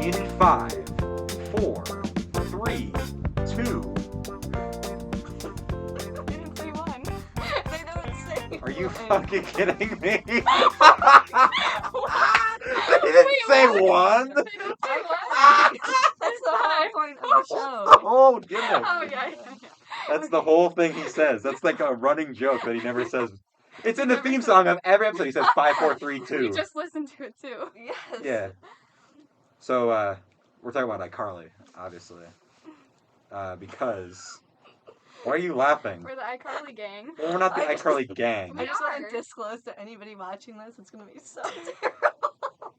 In 5, 4, 3, 2. They won. They don't say. Are you one. fucking kidding me? They Wait, didn't say what? one. They don't say one. That's the whole point of the That's show. the whole gimmick. Oh yeah. That's the whole thing he says. That's like a running joke that he never says. It's in the theme song of every episode. He says 5, 4, 3, 2. We just listened to it too. Yes. Yeah. So we're talking about iCarly, obviously, because. Why are you laughing? We're the iCarly gang. Well, we're not the I just- iCarly gang. I just want are. to disclose to anybody watching this, it's gonna be so terrible.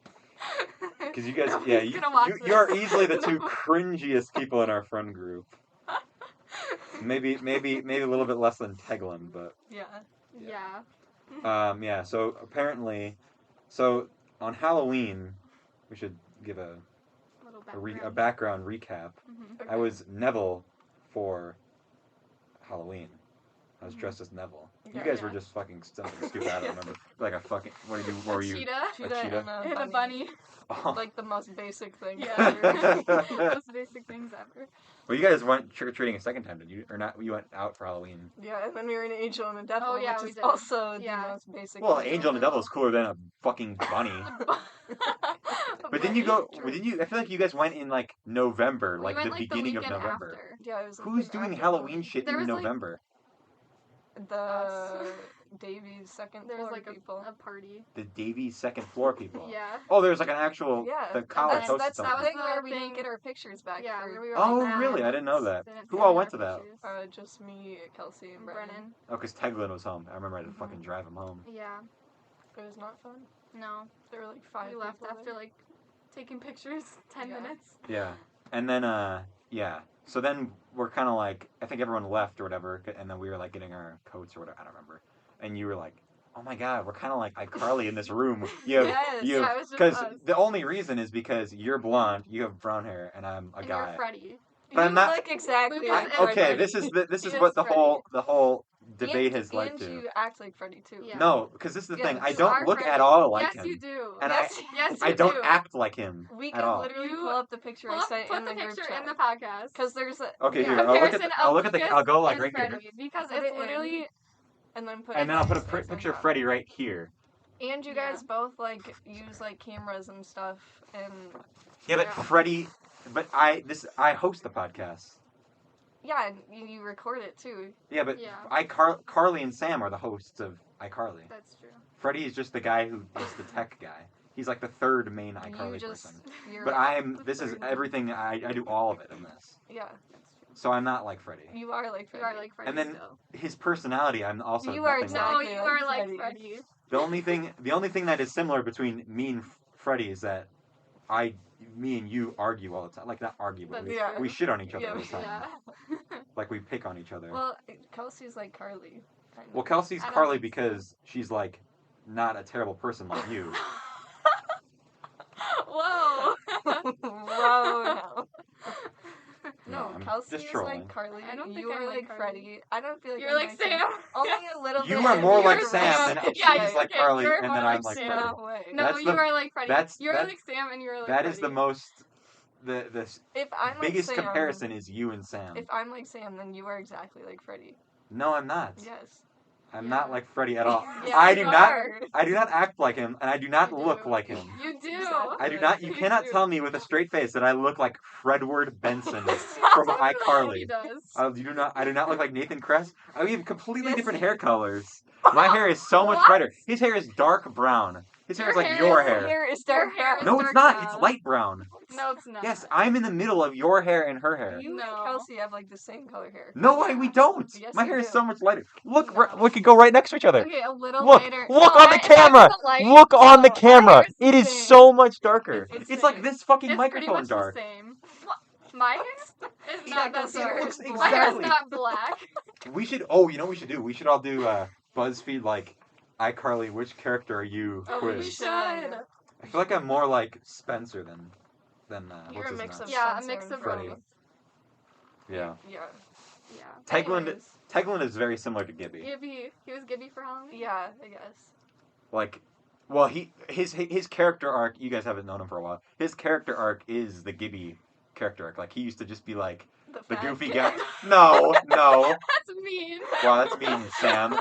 Because you guys, Nobody's yeah, gonna watch you're this. easily the two cringiest people in our friend group. Maybe a little bit less than Teglin, but Yeah. Yeah. yeah. So apparently, on Halloween, we should give a Little background recap. Mhm. I was Neville for Halloween. I was dressed as Neville. You Yeah, guys yeah. were just fucking something stupid. I don't remember. Like a fucking. What were you? Cheetah Cheetah cheetah? and and a bunny. Oh. Like the most basic thing Yeah. ever. Most basic things ever. Well, you guys went trick or treating a second time, did you? Or not? You went out for Halloween. Yeah, and then we were an angel and a devil, Oh, yeah, which we is did. also Yeah. the most basic. Well, thing Angel and the ever. Devil is cooler than a fucking bunny. But didn't you go? True. Didn't you? I feel like you guys went in like November, We like went, the beginning of weekend November. after. Yeah, it was. the Who's weekend doing after Halloween shit There in was, like, November? The Us. Davies second There was floor like people. a party. The Davies second floor people. Yeah. Oh, there's like an actual. Yeah, The college that's, hosted that's something. the thing the where we thing- didn't get our pictures back. Yeah, for, where we were Oh, like, really? I didn't know "Nah, that. didn't Who send all our went to that? pictures." just me, Kelsey, and Brennan. Brennan. Oh, because Teglin was home. I remember I had to Mhm. fucking drive him home. Yeah. It was not fun. No. There were like 5 We left people after there. like taking pictures 10 Yeah. minutes. Yeah. And then, yeah. So then we're kind of like, I think everyone left or whatever, and then we were like getting our coats or whatever. I don't remember. And you were like, oh my god, we're kind of like iCarly in this room. Yes. Yeah, it was just Because us. the only reason is because you're blonde, you have brown hair, and I'm a And guy. you're Freddie. But I'm You not- look exactly Lucas like and Freddie. Okay, this is He what is the whole debate and, has led and to. you act like Freddie too. Yeah. No, because this is the Yeah, thing. I you don't are look Freddie. at all like yes, him. you do. And Yes, Yes, I you don't do. act like him we at can all. literally You- pull up the picture I sent Put in the the group picture chat. in the podcast. Because there's a Okay, yeah, here, I'll look Comparison at of the. Lucas I'll go like and right here, Freddie, because Put it's it in. literally and then put and then I'll put a Freddie's face on picture of top. Freddie right here. And you Yeah. guys both like use like cameras and stuff, and Yeah, but Yeah. Freddie. But I host the podcast. yeah, and you record it too. Yeah, but Yeah. Carly and Sam are the hosts of iCarly. That's true. Freddie is just the guy who is the tech guy. He's like the third main iCarly You just person. you're But this is third. everything. I do all of it in this. Yeah, That's true. So I'm not like Freddie. you are like You Freddie. are like Freddie And then still. his personality, I'm also You are nothing No, like. exactly you like are like Freddie. Freddie. The only thing that is similar between me and Freddie is that me and you argue all the time. Like not argue, but That's Yeah. true. we shit on each other Yeah, all the time. Yeah. Like we pick on each other. Well, Kelsey's like Carly. Kind of. Well, Kelsey's I don't Carly think so. because she's like not a terrible person like you. Whoa. Whoa, no, I'm Kelsey just is trolling. like Carly. I don't think you I'm are like like Carly. Freddie. I don't feel like You're I'm like Sam. Only a little You bit. are more You're like like Sam Sam. than Yeah, she's like okay, Carly, you're and more then like I'm like Sam. Freddie. No way. No, That's you the- are like Freddie. that's- You're that's- like Sam and you're like That Freddie. is the most the If I'm biggest like Sam, comparison is you and Sam. If I'm like Sam, then you are exactly like Freddie. No, I'm not. Yes. I'm Yeah. not like Freddie at all. Yeah, I you do not. are. I do not act like him, and I do not You look do. like him. You do. Exactly. I do not. You You cannot do. tell me with a straight face that I look like Fredward Benson from He iCarly. does. I do not. I do not look like Nathan Kress. We have completely Yes, different you hair colors. My hair is so much What? brighter. His hair is dark brown. His hair is like your Your hair. Hair is Your dark hair brown. is No, it's dark not. It's brown. light brown. No, it's not. Yes, I'm in the middle of your hair and her hair. You No. and Kelsey have like the same color hair. No way, we don't. Yes, My you hair is do. so much lighter. Look, No. we could go right next to each other. Okay, a little Look, later. look No, on the if I was camera. the light- Look on the no, camera. our hair is It the is same. so much darker. It's It's the like same. this fucking It's pretty microphone much dark. the same. My hair is Yeah, not that Kelsey, it dark. looks My hair is exactly- not black. We should. Oh, you know what we should do? We should all do BuzzFeed like iCarly. Which character are you? Oh, quiz. we should. should. I feel like I'm more like Spencer than than You're what's a his mix name? of Yeah, a Spencer mix and of Freddie. both. Yeah. Yeah. Yeah. Teglin Anyways. Teglin is very similar to Gibby. Gibby. He was Gibby for Halloween. Yeah, I guess. Like, well, his character arc. You guys haven't known him for a while. His character arc is the Gibby character arc. Like, he used to just be like the fat goofy kid. guy. No. That's mean. Wow, that's mean, Sam.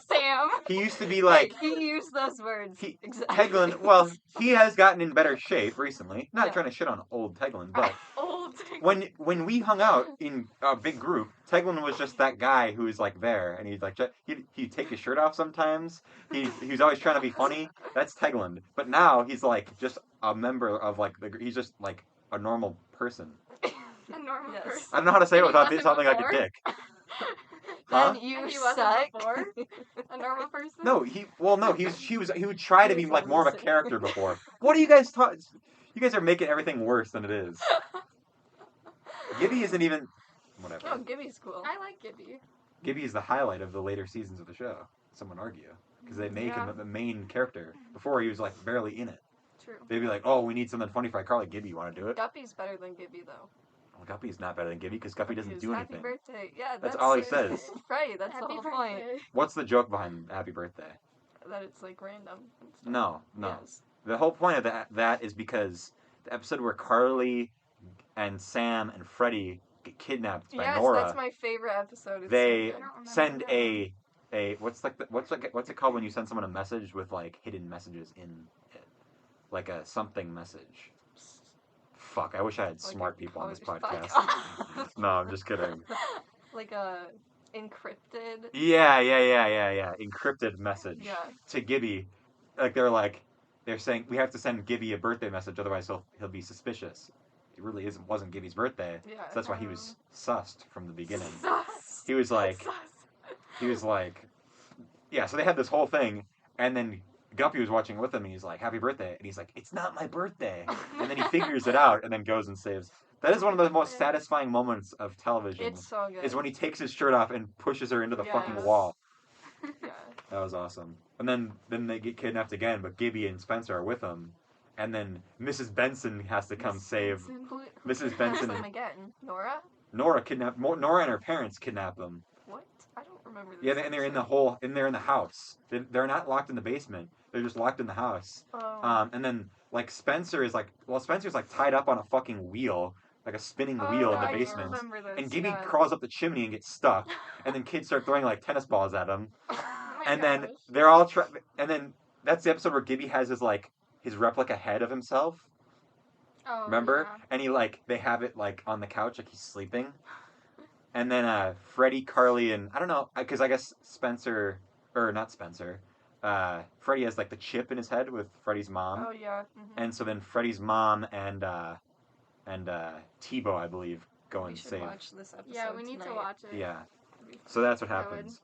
Sam. He used to be like. Hey, he used those words. He, Exactly. Teglin, well, he has gotten in better shape recently. Not Yeah. trying to shit on old Teglin, but Old. when we hung out in a big group, Teglin was just that guy who was like there, and he'd like he'd take his shirt off sometimes. He was always trying to be funny. That's Teglin. But now he's like just a member of like he's just like a normal person. A normal Yes. person. I don't know how to say it He without wasn't sounding like a before? dick. Huh? Then you And he wasn't suck. before? A normal person? No, he would try to He be was like more of a listening. character before. What are you guys talking? You guys are making everything worse than it is. Gibby isn't even whatever. No, Gibby's cool. I like Gibby. Gibby is the highlight of the later seasons of the show. Some would argue because they make Yeah. him the main character. Before he was like barely in it. True. They'd be like, "Oh, we need something funny for iCarly. Gibby, you want to do it?" Guppy's better than Gibby, though. Well, Guppy's not better than Gibby because Guppy doesn't His do happy anything. birthday. Yeah, That's all he it. says. Right, that's Happy the whole point. birthday. What's the joke behind Happy Birthday? That it's like random. And stuff. No. Yes. The whole point of that is because the episode where Carly and Sam and Freddie get kidnapped by Yes, Nora. that's my favorite episode. It's They so I don't remember send that. a what's it called when you send someone a message with like hidden messages in it, like a something message. Fuck, I wish I had Like smart a people on this code- podcast. Fuck. No, I'm just kidding. Like a encrypted. Yeah. Encrypted message Yeah. to Gibby. They're saying we have to send Gibby a birthday message, otherwise he'll be suspicious. It really wasn't Gibby's birthday, Yeah. so that's why he was sussed from the beginning. Sus. He was like. Sus. He was like, yeah, so they had this whole thing, and then Guppy was watching with him, and he's like, happy birthday. And he's like, it's not my birthday. And then he figures it out, and then goes and saves. That is one of the most satisfying moments of television, It's so good. is when he takes his shirt off and pushes her into the fucking Yes. wall. Yeah. That was awesome. And then they get kidnapped again, but Gibby and Spencer are with him. And then Mrs. Benson has to come save. Who Mrs. kidnaps Benson them and again? Nora? Nora and her parents kidnap them. What? I don't remember this. Yeah, and they're in the house. They're not locked in the basement. They're just locked in the house. Oh. And then like Spencer's like tied up on a fucking wheel, like a spinning wheel in the I basement. remember this. And Gibby yeah. crawls up the chimney and gets stuck. And then kids start throwing like tennis balls at him. Oh my And then gosh. they're all and then that's the episode where Gibby has his replica head of himself. Oh, Remember? yeah. And they have it like on the couch like he's sleeping. And then Freddie, Carly, and I don't know, because I guess Freddie has like the chip in his head with Freddie's mom. Oh yeah. And so then Freddie's mom and Tebow, I believe, go We and should save. watch this episode. Yeah, we need to tonight. watch it. Yeah. So that's what I happens.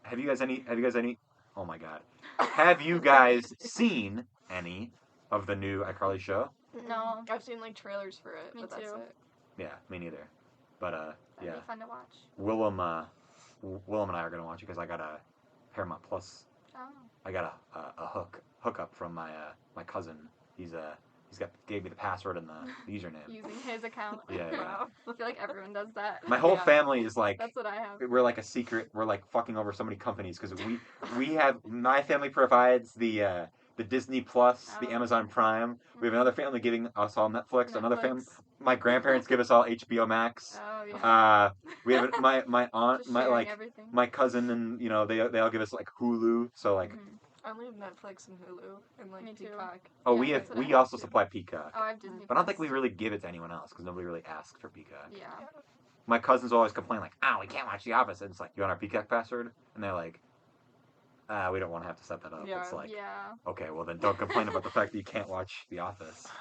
Have you guys any oh my god. Have you guys seen any of the new iCarly show? No. I've seen like trailers for it, Me but that's too. it. Yeah, me neither. But That'd yeah. be fun to watch. Willem and I are gonna watch it because I got a Paramount Plus. Oh. I got a hookup from my cousin. Gave me the password and the username. Using his account. Yeah. I feel like everyone does that. My whole Yeah. family is like That's what I have. we're like a secret. We're like fucking over so many companies because we have my family provides the Disney Plus, the Oh. Amazon Prime. We have another family giving us all Netflix. Another family, Netflix. my grandparents give us all HBO Max. Oh yeah. We have my aunt, Just my sharing like everything. my cousin, and they all give us like Hulu. So like, Mhm. I only have Netflix and Hulu and like Me too. Peacock. oh, Yeah, we that's what I we have also too. supply Peacock, Oh, I have Disney. but I don't think Plus. we really give it to anyone else because nobody really asks for Peacock. Yeah. My cousins always complain like, "Oh, we can't watch The Office," and it's like, "You want our Peacock password?" And they're like, "We don't want to have to set that up." Yeah. It's like, Yeah. okay, well then don't complain about the fact that you can't watch The Office.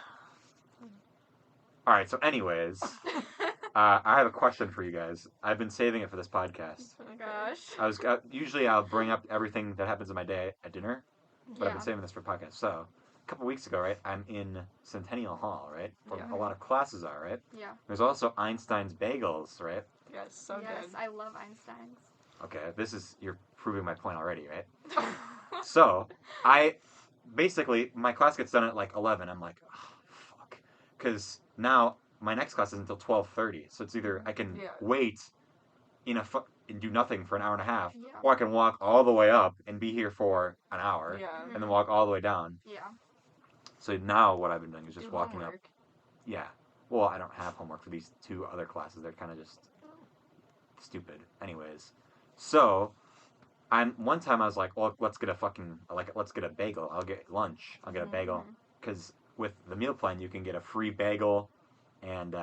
All right. So, anyways, I have a question for you guys. I've been saving it for this podcast. Oh my gosh. Usually I'll bring up everything that happens in my day at dinner, but I've Yeah. been saving this for podcast. So, a couple weeks ago, right, I'm in Centennial Hall, right, where Yeah. a lot of classes are, right. Yeah. There's also Einstein's Bagels, right. Yeah, it's so Yes, good. I love Einstein's. Okay, you're proving my point already, right? So, my class gets done at like 11. I'm like, oh, fuck. because now my next class is until 12:30, so it's either I can wait and do nothing for an hour and a half, or I can walk all the way up and be here for an hour, and then walk all the way down. Yeah. So now what I've been doing is just walking homework. up. Yeah. Well, I don't have homework for these 2 other classes. They're kind of just stupid. Anyways, so one time I was like, well, let's get a bagel. I'll get lunch. I'll get a bagel because with the meal plan you can get a free bagel and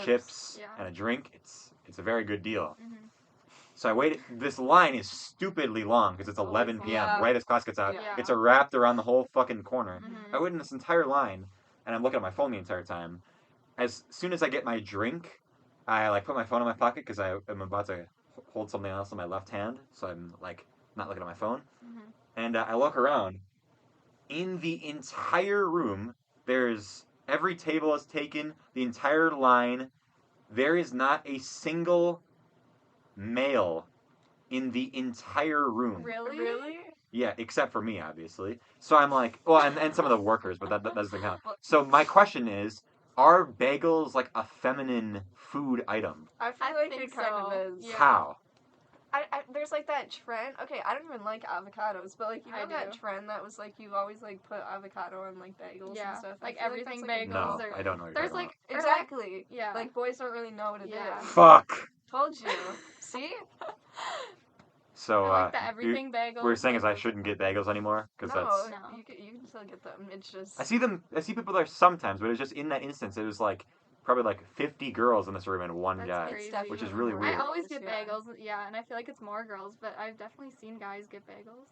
chips and a drink. It's a very good deal. So I waited. This line is stupidly long because it's 11 p.m. right as class gets out. Yeah. It's wrapped around the whole fucking corner. I waited in this entire line, and I'm looking at my phone the entire time. As soon as I get my drink, I like put my phone in my pocket because I am about to hold something else in my left hand, so I'm like not looking at my phone. And I look around. In the entire room, there's every table is taken. The entire line. There is not a single male in the entire room. Really? Yeah, except for me, obviously. So I'm like, well, and some of the workers, but that doesn't count. So my question is, are bagels like a feminine food item? I feel like it kind of is. Yeah. How? There's like that trend. Okay, I don't even like avocados, but like you know I that do. trend that was like you always like put avocado on like bagels and stuff. I Like feel everything that's, like, bagels. No, Or, I don't know what you're there's talking like exactly. Yeah. Like boys don't really know what it is. Yeah. Fuck. Told you. See? So I like the everything bagel. what you're saying is I shouldn't get bagels anymore because No, that's. No. you can still get them. It's just. I see people there sometimes, but it's just in that instance. It was like probably like 50 girls in this room and one That's guy, crazy. which is really More weird. I always get yeah. bagels, and I feel like it's more girls, but I've definitely seen guys get bagels.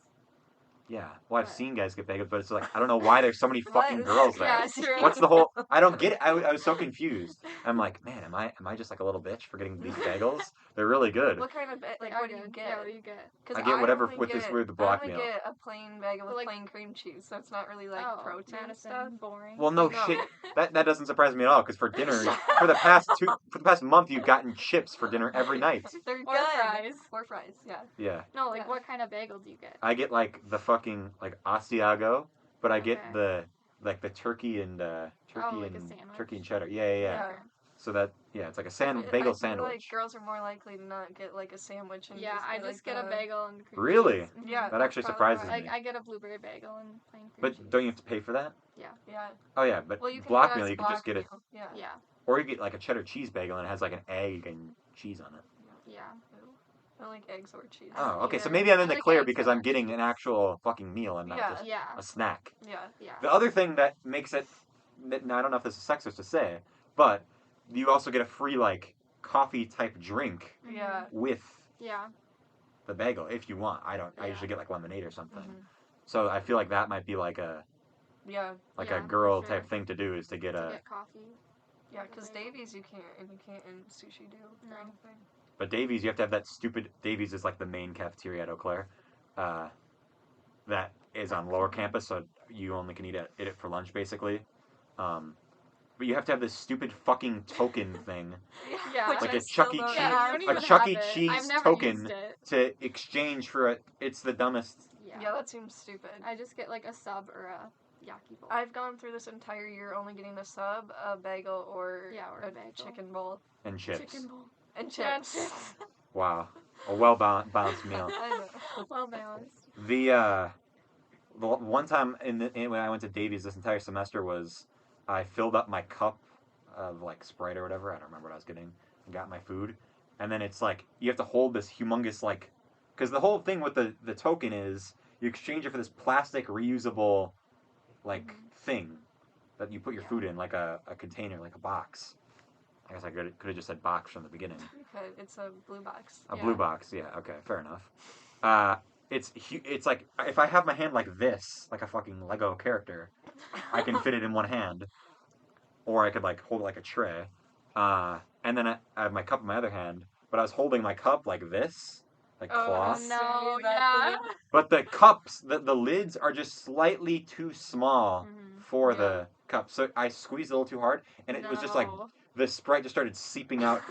Yeah, well, I've But- seen guys get bagels, but it's like I don't know why there's so many fucking What? girls there. Yeah, true. What's the whole? I don't get it. I was so confused. I'm like, man, am I just like a little bitch for getting these bagels? They're really good. What kind of like what do you get? Yeah, what do you get? 'Cause I get whatever only with get, the block I meal. only get a plain bagel with Like- plain cream cheese, so it's not really like protein Madisyn, stuff. boring. Well, no No. shit. That doesn't surprise me at all. Because for dinner, for the past month, you've gotten chips for dinner every night. They're Or good. fries. Or fries, yeah. Yeah, No, like Yeah. what kind of bagel do you get? I get like the fucking like Asiago, but I get Okay. the turkey and like a sandwich? turkey and cheddar. Yeah. Okay. So that it's like a I bagel feel sandwich. like girls are more likely to not get like a sandwich and Yeah, I just get a the- bagel and cream Really? cheese. Mhm. Yeah, That that's actually probably surprises why. me. Like I get a blueberry bagel and plain cream But cheese. don't you have to pay for that? Yeah. Oh yeah, but Well, you can block get it meal as you can block just get it, meal. Yeah. Yeah, or you get like a cheddar cheese bagel and it has like an egg and cheese on it. yeah. I don't like eggs or cheese. Oh, okay. So either. maybe I'm in I the like clear eggs because and I'm not getting cheese. an actual fucking meal and not Yeah. just Yeah, a snack. Yeah. yeah. The other thing that makes it, now I don't know if this is sexist to say, but you also get a free like coffee type drink Yeah. with Yeah. the bagel if you want. I don't. I Yeah. usually get like lemonade or something. Mhm. So I feel like that might be like a Yeah. Yeah, a for girl sure. type thing to do is to get To a. get coffee. Yeah, because Davies you can't in sushi do No. or anything. But Davies, you have to have that stupid. Davies is like the main cafeteria at Eau Claire. That is on lower campus, so you only can eat it for lunch basically. But you have to have this stupid fucking token thing Yeah. Which Like I a still Chuck E. don't Cheese- Yeah, have. I don't a even Chuck have E. it. Cheese I've never token. used it. to exchange for a. It's the dumbest. Yeah, that seems stupid. I just get like a sub or a yaki bowl. I've gone through this entire year only getting a sub, a bagel, or a bagel. chicken bowl And chips. Chicken bowl. and Yeah, chips. chips. Wow. A well balanced meal. I know. Well balanced. The one time when I went to Davies this entire semester was I filled up my cup of like Sprite or whatever. I don't remember what I was getting. And got my food, and then it's like you have to hold this humongous like, because the whole thing with the token is you exchange it for this plastic reusable like thing that you put your Yeah. food in, like a container, like a box. I guess I could have just said box from the beginning. Okay, it's a blue box. A Yeah. blue box, yeah. Okay, fair enough. It's like if I have my hand like this, like a fucking Lego character, I can fit it in one hand, or I could like hold it like a tray. And then I have my cup in my other hand, but I was holding my cup like this, like cloth. no, See, that yeah. But the cups, the lids are just slightly too small for Yeah. the cup. So I squeezed a little too hard, and it was just like the Sprite just started seeping out.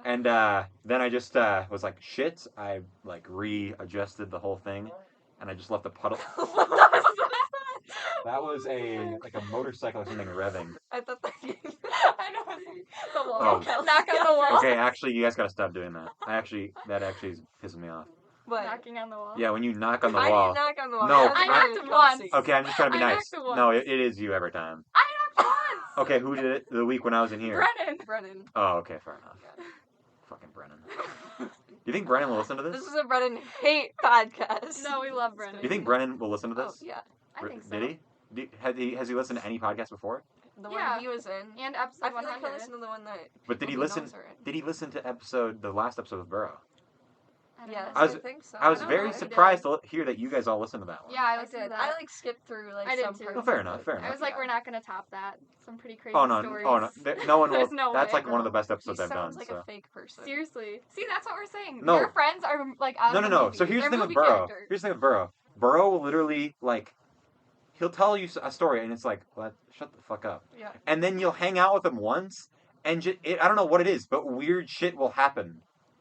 And then I just was like, shit. I like readjusted the whole thing, and I just left the puddle. That was a motorcycle or something revving. I thought that. I know. The wall. Oh. Knock on the wall. Okay, actually, you guys gotta stop doing that. That actually is pissing me off. What? Knocking on the wall. Yeah, when you knock on the I wall. didn't knock on the wall. No, That was I Kelsey. knocked once. Okay, I'm just trying to be I nice. knocked once. No, it is you every time. I knocked once. Okay, who did it the week when I was in here? Brennan. Brennan. Oh, okay, fair enough. Fucking Brennan. You think Brennan will listen to this? This is a Brennan hate podcast. No, we love Brennan. You think Brennan will listen to Oh, this? yeah. I think so. Did he? Has he listened to any podcast before? The Yeah. one he was in. And episode I feel like 100. he'll listen to the one that. But did he he listen? knows are in. Did he listen to the last episode of Burow? I don't Yes, know. I was- think so. I was don't very know. surprised to hear that you guys all listened to that one. Yeah, I I listened to did. that. I skipped through I did some too. parts. Well, fair of enough, it. fair I enough. was like, Yeah. we're not gonna top that. Some pretty crazy Oh no! stories. Oh no! No one will. There's no That's way. like one of the best He episodes I've done. sounds like so. a fake person. Seriously. See, that's what we're saying. No. Your friends are like out No, of no, the no. movie. So here's the They're thing with movie Burow. characters. Here's the thing with Burow. Burow will literally like, he'll tell you a story, and it's like, what? Shut the fuck up. Yeah. And then you'll hang out with him once, and I don't know what it is, but weird shit will happen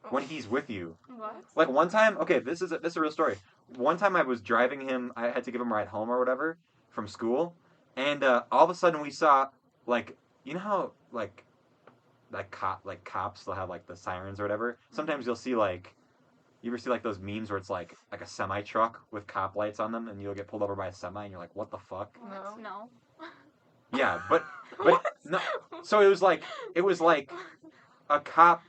when he's with you. What? Like one time, okay, this is a real story. One time I was driving him. I had to give him a ride home or whatever from school, and all of a sudden we saw like, you know how like cops, they'll have like the sirens or whatever. Sometimes you'll see like, you ever see like those memes where it's like a semi truck with cop lights on them, and you'll get pulled over by a semi, and you're like, what the fuck? What? No. Yeah, but no. So it was like a cop,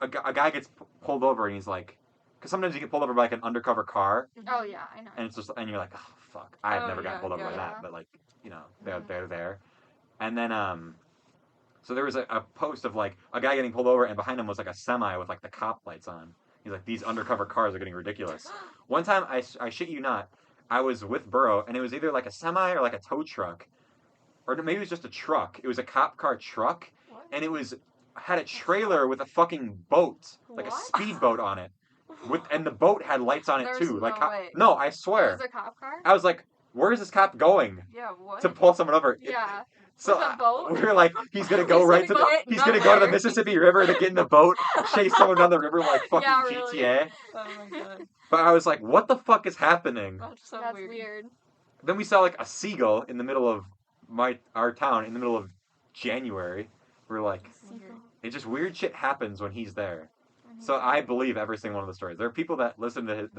a guy gets pulled over, and he's like, because sometimes you get pulled over by like an undercover car, Oh yeah, I know. and it's just, and you're like, oh fuck, I've Oh, never gotten yeah, pulled over by yeah. that, but like, you know, they're there, and then so there was a post of like a guy getting pulled over, and behind him was like a semi with like the cop lights on. He's like, these undercover cars are getting ridiculous. One time, I shit you not, I was with Burow, and it was either like a semi or like a tow truck, or maybe it was just a truck. It was a cop car truck, What? and it had a trailer with a fucking boat, like a What? speedboat on it, and the boat had lights on it There's too. no Like way. no, I It swear. was a cop car. I was like, where is this cop going Yeah, what? to pull someone over? Yeah. So With a boat? we were like, he's gonna go He's right gonna to get he's gonna go to the nowhere. Mississippi River to get in the boat, chase someone down the river like fucking Yeah, really. GTA. Oh my god. But I was like, what the fuck is happening? That's so That's weird. weird. Then we saw like a seagull in the middle of our town in the middle of January. We're like, Weird. it just weird shit happens when he's there. Mhm. So I believe every single one of the stories. There are people that listen to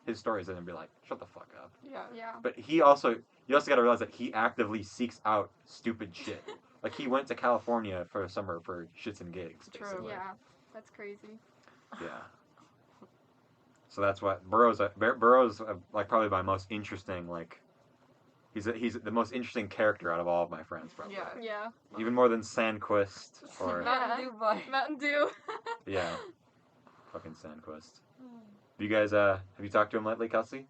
his stories and then be like, shut the fuck up. Yeah. Yeah. But you also got to realize that he actively seeks out stupid shit. Like he went to California for a summer for shits and gigs, True. basically. Yeah. That's crazy. Yeah. So that's what Burrow's like probably my most interesting, like he's the most interesting character out of all of my friends, probably. Yeah. Yeah. Even more than Sandquist or Mountain Dew boy. Mountain Dew. yeah, fucking Sandquist. You guys have you talked to him lately, Kelsey?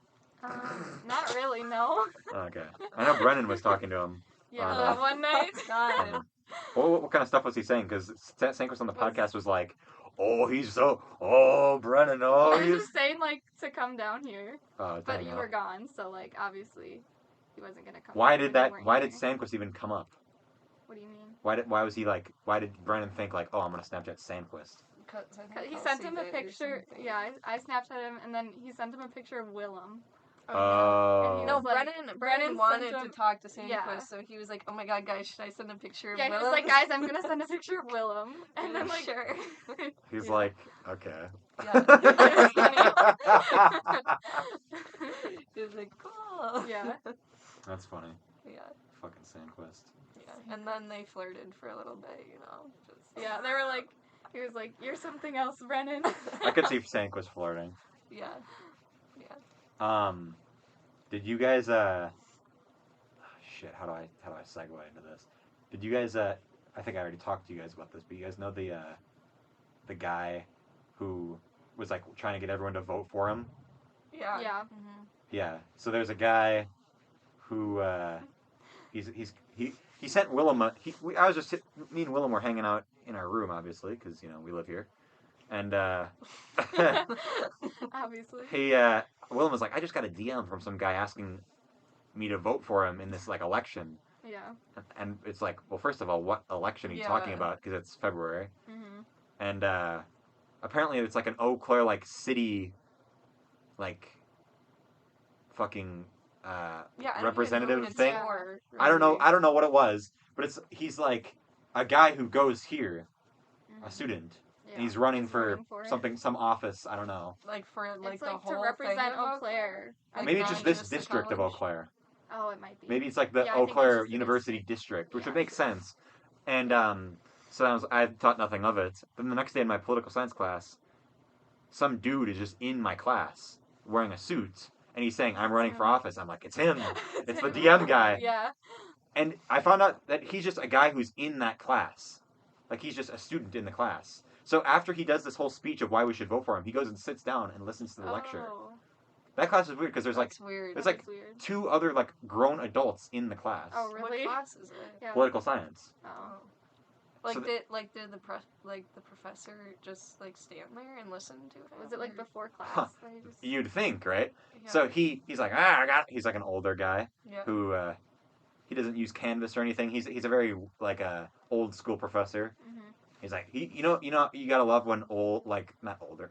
Not really. No. Okay. I know Brennan was talking to him. Yeah. Oh, no. One night. God. Um, what kind of stuff was he saying? Because Sandquist on the podcast was like, Brennan, I oh, was he's. just saying like to come down here, Oh, but dang you it. were gone, so like obviously he wasn't gonna come. Why down did when you that? weren't Why did here. Sandquist even come up? What do you mean? Why was he like? Why did Brennan think like, oh, I'm gonna Snapchat Sandquist? 'Cause I think 'Cause he Kelsey sent him a did or picture. something. Yeah, I Snapchat him, and then he sent him a picture of Willem. Oh. No, was like- Brennan Brennan wanted sent to him- talk to Sandquist, Yeah. so he was like, "Oh my god, guys, should I send a picture of Yeah, he Willem?" was like, guys, I'm gonna send a picture of Willem, and then like, sure. He's Yeah. like, okay. He was like, "Cool." Yeah. That's funny. Yeah. Fucking Sandquist. Yeah. And then they flirted for a little bit, you know. Just yeah, they were like, he was like, you're something else, Brennan. I could see Sandquist flirting. Yeah. Did you guys shit, how do I segue into this? Did you guys I think I already talked to you guys about this, but you guys know the guy who was like trying to get everyone to vote for him? Yeah. Yeah. Mm-hmm. Yeah. So there's a guy who he sent Willem me and Willem were hanging out in our room, obviously, because you know we live here, and Obviously. Willem was like, I just got a DM from some guy asking me to vote for him in this like election, Yeah. and it's like, well, first of all, what election are you Yeah. talking about? Because it's February, Mhm. and apparently it's like an Eau Claire like city, like fucking Yeah, I don't even know representative what it's thing. for, I don't know. really. I don't know what it was, but he's like a guy who goes here, a Mhm. student, Yeah. and he's running He's for running for it. something, some office. I don't know. Like for like It's the like whole to represent thing of Eau Claire. Like, Maybe it's not just this just the district of Eau college? Claire. Oh, it might be. Maybe it's like the Yeah, I Eau think it's Claire just the University district, which would Yeah. make sense. And so I thought nothing of it. Then the next day in my political science class, some dude is just in my class wearing a suit, and he's saying, "I'm running for office." I'm like, "It's him. It's the DM guy." Yeah. And I found out that he's just a guy who's in that class. Like, he's just a student in the class. So after he does this whole speech of why we should vote for him, he goes and sits down and listens to the lecture. Oh, That class is weird because That's weird. there's that like is weird. 2 other like grown adults in the class. Oh, really? What class is it? Yeah. Political science. Oh. Like So did the professor just like stand there and listen to him? Was it like or- before class? Huh. that he just... You'd think, right? Yeah. So he's like, he's like an older guy yeah. who he doesn't use Canvas or anything. He's a very like a old school professor. Mhm. He's like, you know, you gotta love when not older,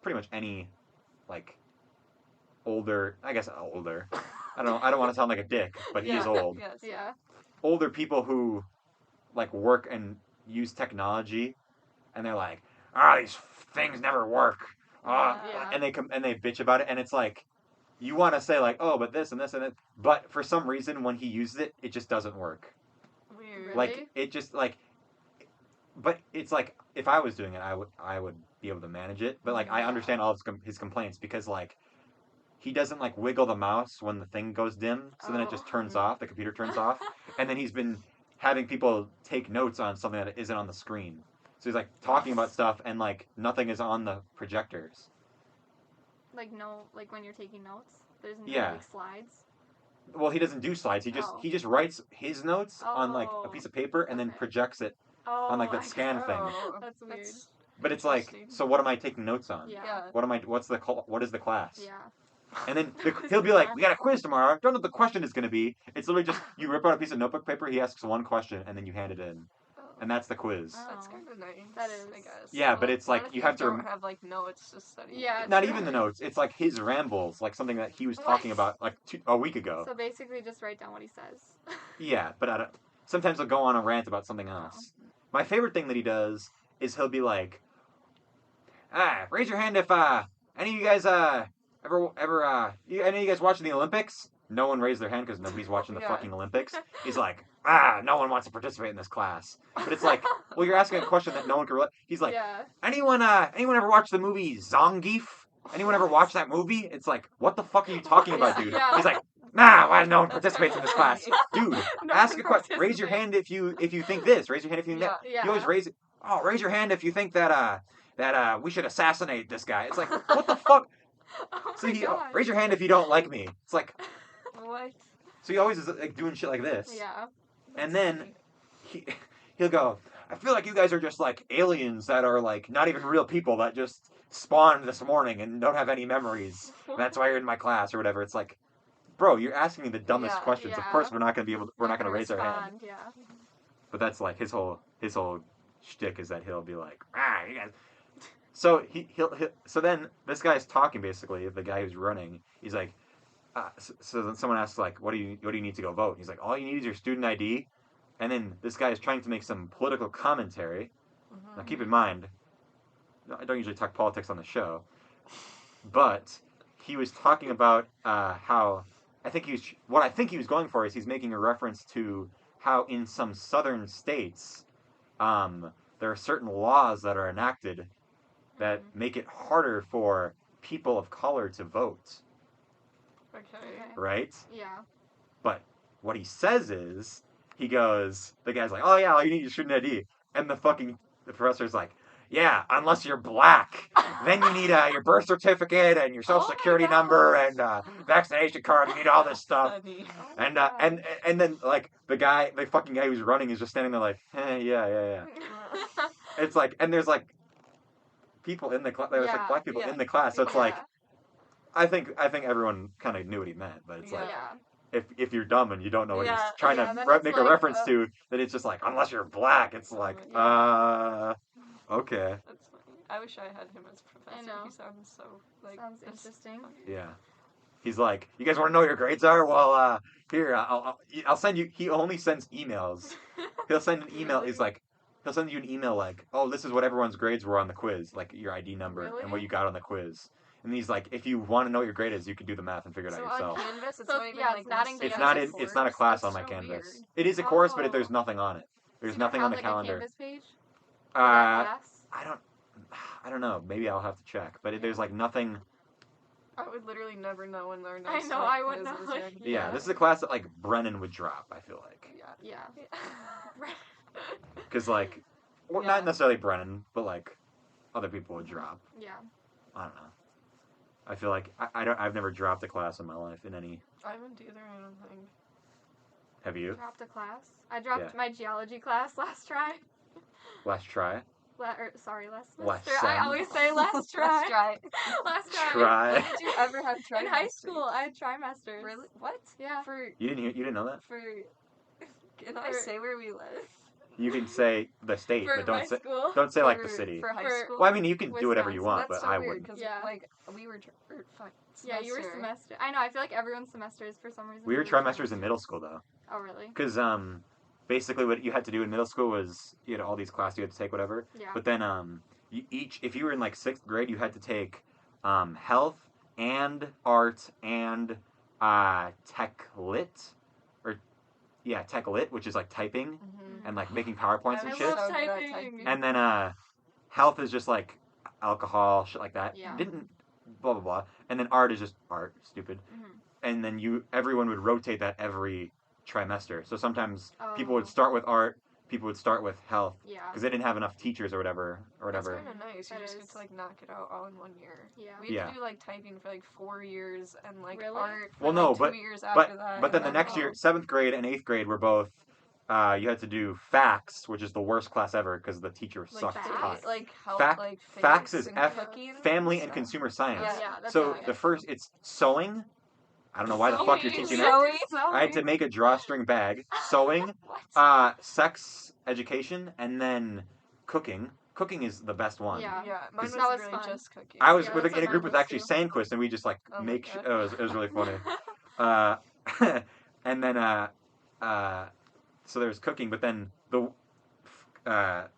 pretty much any, like, older, I guess older. I don't want to sound like a dick, but he is Yeah. old. Yes. Yeah. Older people who, like, work and use technology, and they're like, these things never work. Yeah. And they bitch about it, and it's like, you want to say like, oh, but this and this and that, but for some reason when he uses it, it just doesn't work. Weird. Really? Like, it just like. But it's like, if I was doing it, I would be able to manage it. But like, I Yeah. understand all of his complaints because like, he doesn't like wiggle the mouse when the thing goes dim, so then it just turns off. The computer turns off, and then he's been having people take notes on something that isn't on the screen. So he's like talking about stuff, and like nothing is on the projectors. Like like when you're taking notes, there's no Yeah. like slides. Well, he doesn't do slides. He just writes his notes on like a piece of paper and then Okay. projects it. Oh, On, like, that I scan got- thing. Oh, That's weird. But it's like, interesting. so what am I taking notes on? Yeah. Yeah. What is the class? Yeah. And then he'll be like, we got a quiz tomorrow. Don't know what the question is going to be. It's literally just, you rip out a piece of notebook paper, he asks one question, and then you hand it in. Oh, And that's the quiz. that's Oh. kind of nice. That is. I guess. Yeah, but it's like, What if you have to don't have like notes to study. Yeah. Not true. even the notes. It's like his rambles, like something that he was talking about like a week ago. So basically, just write down what he says. Yeah, but sometimes he'll go on a rant about something else. My favorite thing that he does is he'll be like, raise your hand if any of you guys any of you guys watching the Olympics? No one raised their hand because nobody's watching the Yeah. fucking Olympics. He's like, no one wants to participate in this class. But it's like, well, you're asking a question that no one can relate. He's like, yeah. anyone ever watch the movie Zangief? Anyone ever watch that movie? It's like, what the fuck are you talking about, dude? Yeah. He's like, why no one participates in this class? Dude, No ask one a question. Raise your hand if you think this. Raise your hand if you think that. Yeah. You always raise it. Oh, raise your hand if you think that we should assassinate this guy. It's like, what the fuck? Oh So my he gosh. raise your hand if you don't like me. It's like, What? so he always is like doing shit like this. Yeah. And then he'll go, I feel like you guys are just like aliens that are like not even real people that just spawned this morning and don't have any memories. That's why you're in my class or whatever. It's like, bro, you're asking me the dumbest Yeah, questions. Of yeah. course we're not gonna raise our hand. Respond, Yeah. But that's like his whole shtick is that he'll be like, you guys. So he'll so then this guy's talking basically. The guy who's running, he's like, so then someone asks like, what do you need to go vote? And he's like, all you need is your student ID. And then this guy is trying to make some political commentary. Now keep in mind, I don't usually talk politics on the show, but he was talking about how what I think he was going for is he's making a reference to how in some southern states there are certain laws that are enacted that make it harder for people of color to vote, Okay. right? Yeah. But what he says is, the guy's like, oh yeah, all you need is student ID. And the professor's like, yeah, unless you're black. Then you need your birth certificate and your social Oh my security gosh. number and vaccination card. You need all this stuff. Funny. Oh my And then like the fucking guy who's running is just standing there like, yeah. It's like, and there's like people in the class. There's like black people yeah. in the class. So it's Yeah. like, I think everyone kind of knew what he meant, but it's like, Yeah. if you're dumb and you don't know what he's Yeah, trying then to it's make a like, reference to, that it's just like, unless you're black, it's like, okay. That's funny. I wish I had him as professor. know. He sounds so like Sounds this- interesting. Yeah. He's like, you guys want to know what your grades are? Well, here, I'll send you. He only sends emails. He'll send an email. He's like, he'll send you an email like, oh, this is what everyone's grades were on the quiz, like your ID number and what Really? you got on the quiz. And he's like, if you want to know what your grade is, you can do the math and figure it So out on yourself. Canvas, it's So not even yeah, like it's not in It's Canvas. not listed in. It's not a course. class That's on my so Canvas. weird. It is a course, but Oh. there's nothing on it. There's So you don't nothing on the have, like, a calendar. Canvas page for that Uh, class? I don't know. Maybe I'll have to check. But there's like nothing. I would literally never know when our I next know, like, I would quiz know, is like, or anything. Yeah, this is a class that like Brennan would drop. I feel like Yeah. Yeah. because like, well, Yeah. not necessarily Brennan, but like other people would drop. Yeah. I don't know. I feel like I've never dropped a class in my life in any. I haven't either, I don't think. Have you? Dropped a class. I dropped Yeah. my geology class last try. Last try. Last semester. Last I sem. always say last try. Let's try. Last try. Try. When did you ever have trimesters? In high school, I had trimesters. Really? What? Yeah. For You didn't know that? can I For- say where we live? You can say the state, For but my school. don't say like the For- city. For high For- school? Well, I mean, you can do whatever you Wisconsin. want, That's but so I weird, wouldn't. because Yeah. like we were Yeah, you were semester. semester. I know. I feel like everyone's semesters for some reason. We were we trimesters in middle school though, Oh really? because basically what you had to do in middle school was you had all these classes you had to take whatever. Yeah. But then if you were in like 6th grade, you had to take health and art and tech lit, or yeah, tech lit, which is like typing Mm-hmm. and like making PowerPoints and I shit. love So good at typing. typing. And then health is just like alcohol, shit like that. Yeah. Didn't blah blah blah. And then art is just art, stupid. Mhm. And then everyone would rotate that every trimester. So sometimes people Oh. would start with art, people would start with health Yeah. because they didn't have enough teachers or whatever. That's kind of nice. That You just get is. to like knock it out all in one year. Yeah. We had Yeah. to do like typing for like 4 years and like Really? art for Well, no, like 2 but- years after that. But then the and next year, 7th grade and 8th grade were both. You had to do facts, which is the worst class ever because the teacher Like sucked facts? cock. like health, Fact- like facts physics is and F- cooking Family and stuff. consumer science. Yeah. That's So what I the got. first, it's sewing. I don't know why the fuck you're Sewing. teaching Sewing. that. I had to make a drawstring bag, sewing, What? sex education, and then cooking. Cooking is the best one. Yeah. Yeah, mine was That was really fun. just cooking. I was Yeah, with that's in a what group mine with was actually too. Sandquist, and we just like Oh my make. God. It was really funny. And then so there's cooking, but then the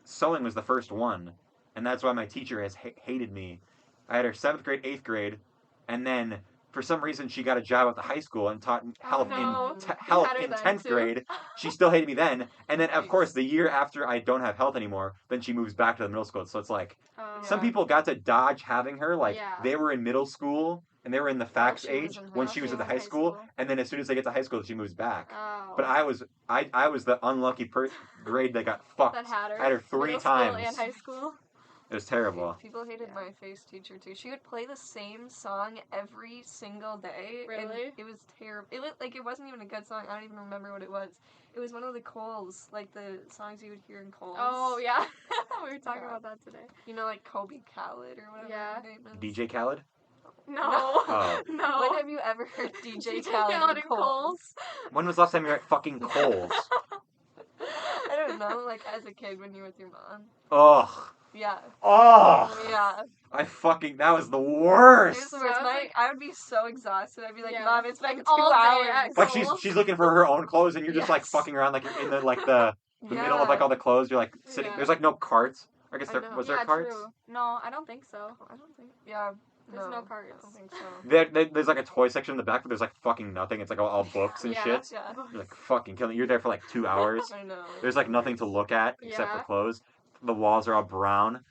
sewing was the first one, and that's why my teacher has hated me. I had her 7th grade, 8th grade, and then for some reason she got a job at the high school and taught health no. in You health had her in then, 10th too. grade. She still hated me then, and then of Nice. course the year after I don't have health anymore, then she moves back to the middle school. So it's like Oh. some Yeah. people got to dodge having her, like Yeah. they were in middle school and they were in the facts she was age in when high she was at school. the high school, and then as soon as they get to high school, she moves back. Oh. But I was the unlucky grade that got fucked. That had her. I had her 3 Middle times. School and high school. It was terrible. People hated Yeah. my face teacher too. She would play the same song every single day. Really? And it was terrible. It was like it wasn't even a good song. I don't even remember what it was. It was one of the Kohls, like the songs you would hear in Kohl's. Oh yeah. We were talking Yeah. about that today. You know, like Kobe Khaled or whatever Yeah. her name is. DJ Khaled? No. Oh. No. When have you ever heard DJ Khaled Khaled in and Kohl's? When was the last time you were at fucking Kohl's? I don't know, like as a kid when you were with your mom. Ugh. Yeah. Ugh. Yeah. That was the It worst. was the worst. I was like- I would be so exhausted. I'd be like, Yeah. Mom, it's been Like, 2 all day hours. at Like Kohl's. she's looking for her own clothes and you're just like Yes. fucking around like you're in the the middle of like all the clothes. You're like sitting. Yeah. There's like no carts. I guess I there know. was Yeah, there carts. true. No, I don't think so. I don't think. Yeah. There's no I carts. don't think so. There's like a toy section in the back, but there's like fucking nothing. It's like all books and Yeah. shit. Yeah. You're like fucking killing. You're there for like 2 hours. I know. There's like nothing to look at except for Yeah. clothes. The walls are all brown.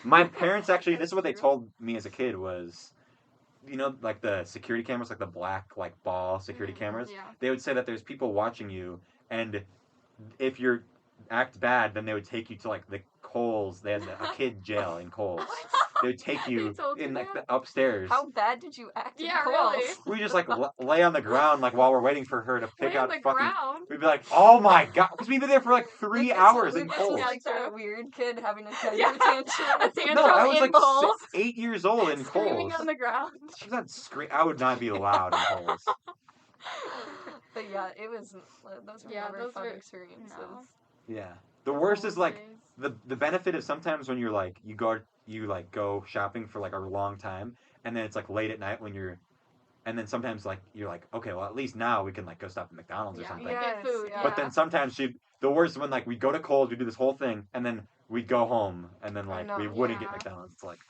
My parents actually, this is what they That's told me as a kid was, you know, like the security cameras, like the black like ball security cameras. Yeah. They would say that there's people watching you, and if you act bad, then they would take you to like the Kohl's. They had a kid jail in Kohl's. They would take you They told you in like that? the upstairs. How bad did you act? in Yeah, Kohl's? really. We just like lay on the ground like while we're waiting for her to pick Lay on out the fucking. ground. We'd be like, oh my god, because we'd be there for like 3 Like, hours this in is Kohl's. like that weird kid having a temper Yeah. tantrum. A tantrum No, I was in like Kohl's. 8 years old in Screaming Kohl's. on the ground. I was not I would not be allowed in Kohl's. But yeah, it was. Those were Yeah, never those fun were- experiences. no. Yeah. The worst is like Days. the benefit is sometimes when you're like you go shopping for like a long time and then it's like late at night when you're and then sometimes like you're like, okay, well at least now we can like go stop at McDonald's or Yeah, something. you get food. Yeah. But then sometimes the worst when like we go to Kohl's, we do this whole thing, and then we'd go home, and then I like know. we wouldn't get Yeah. McDonald's. It's like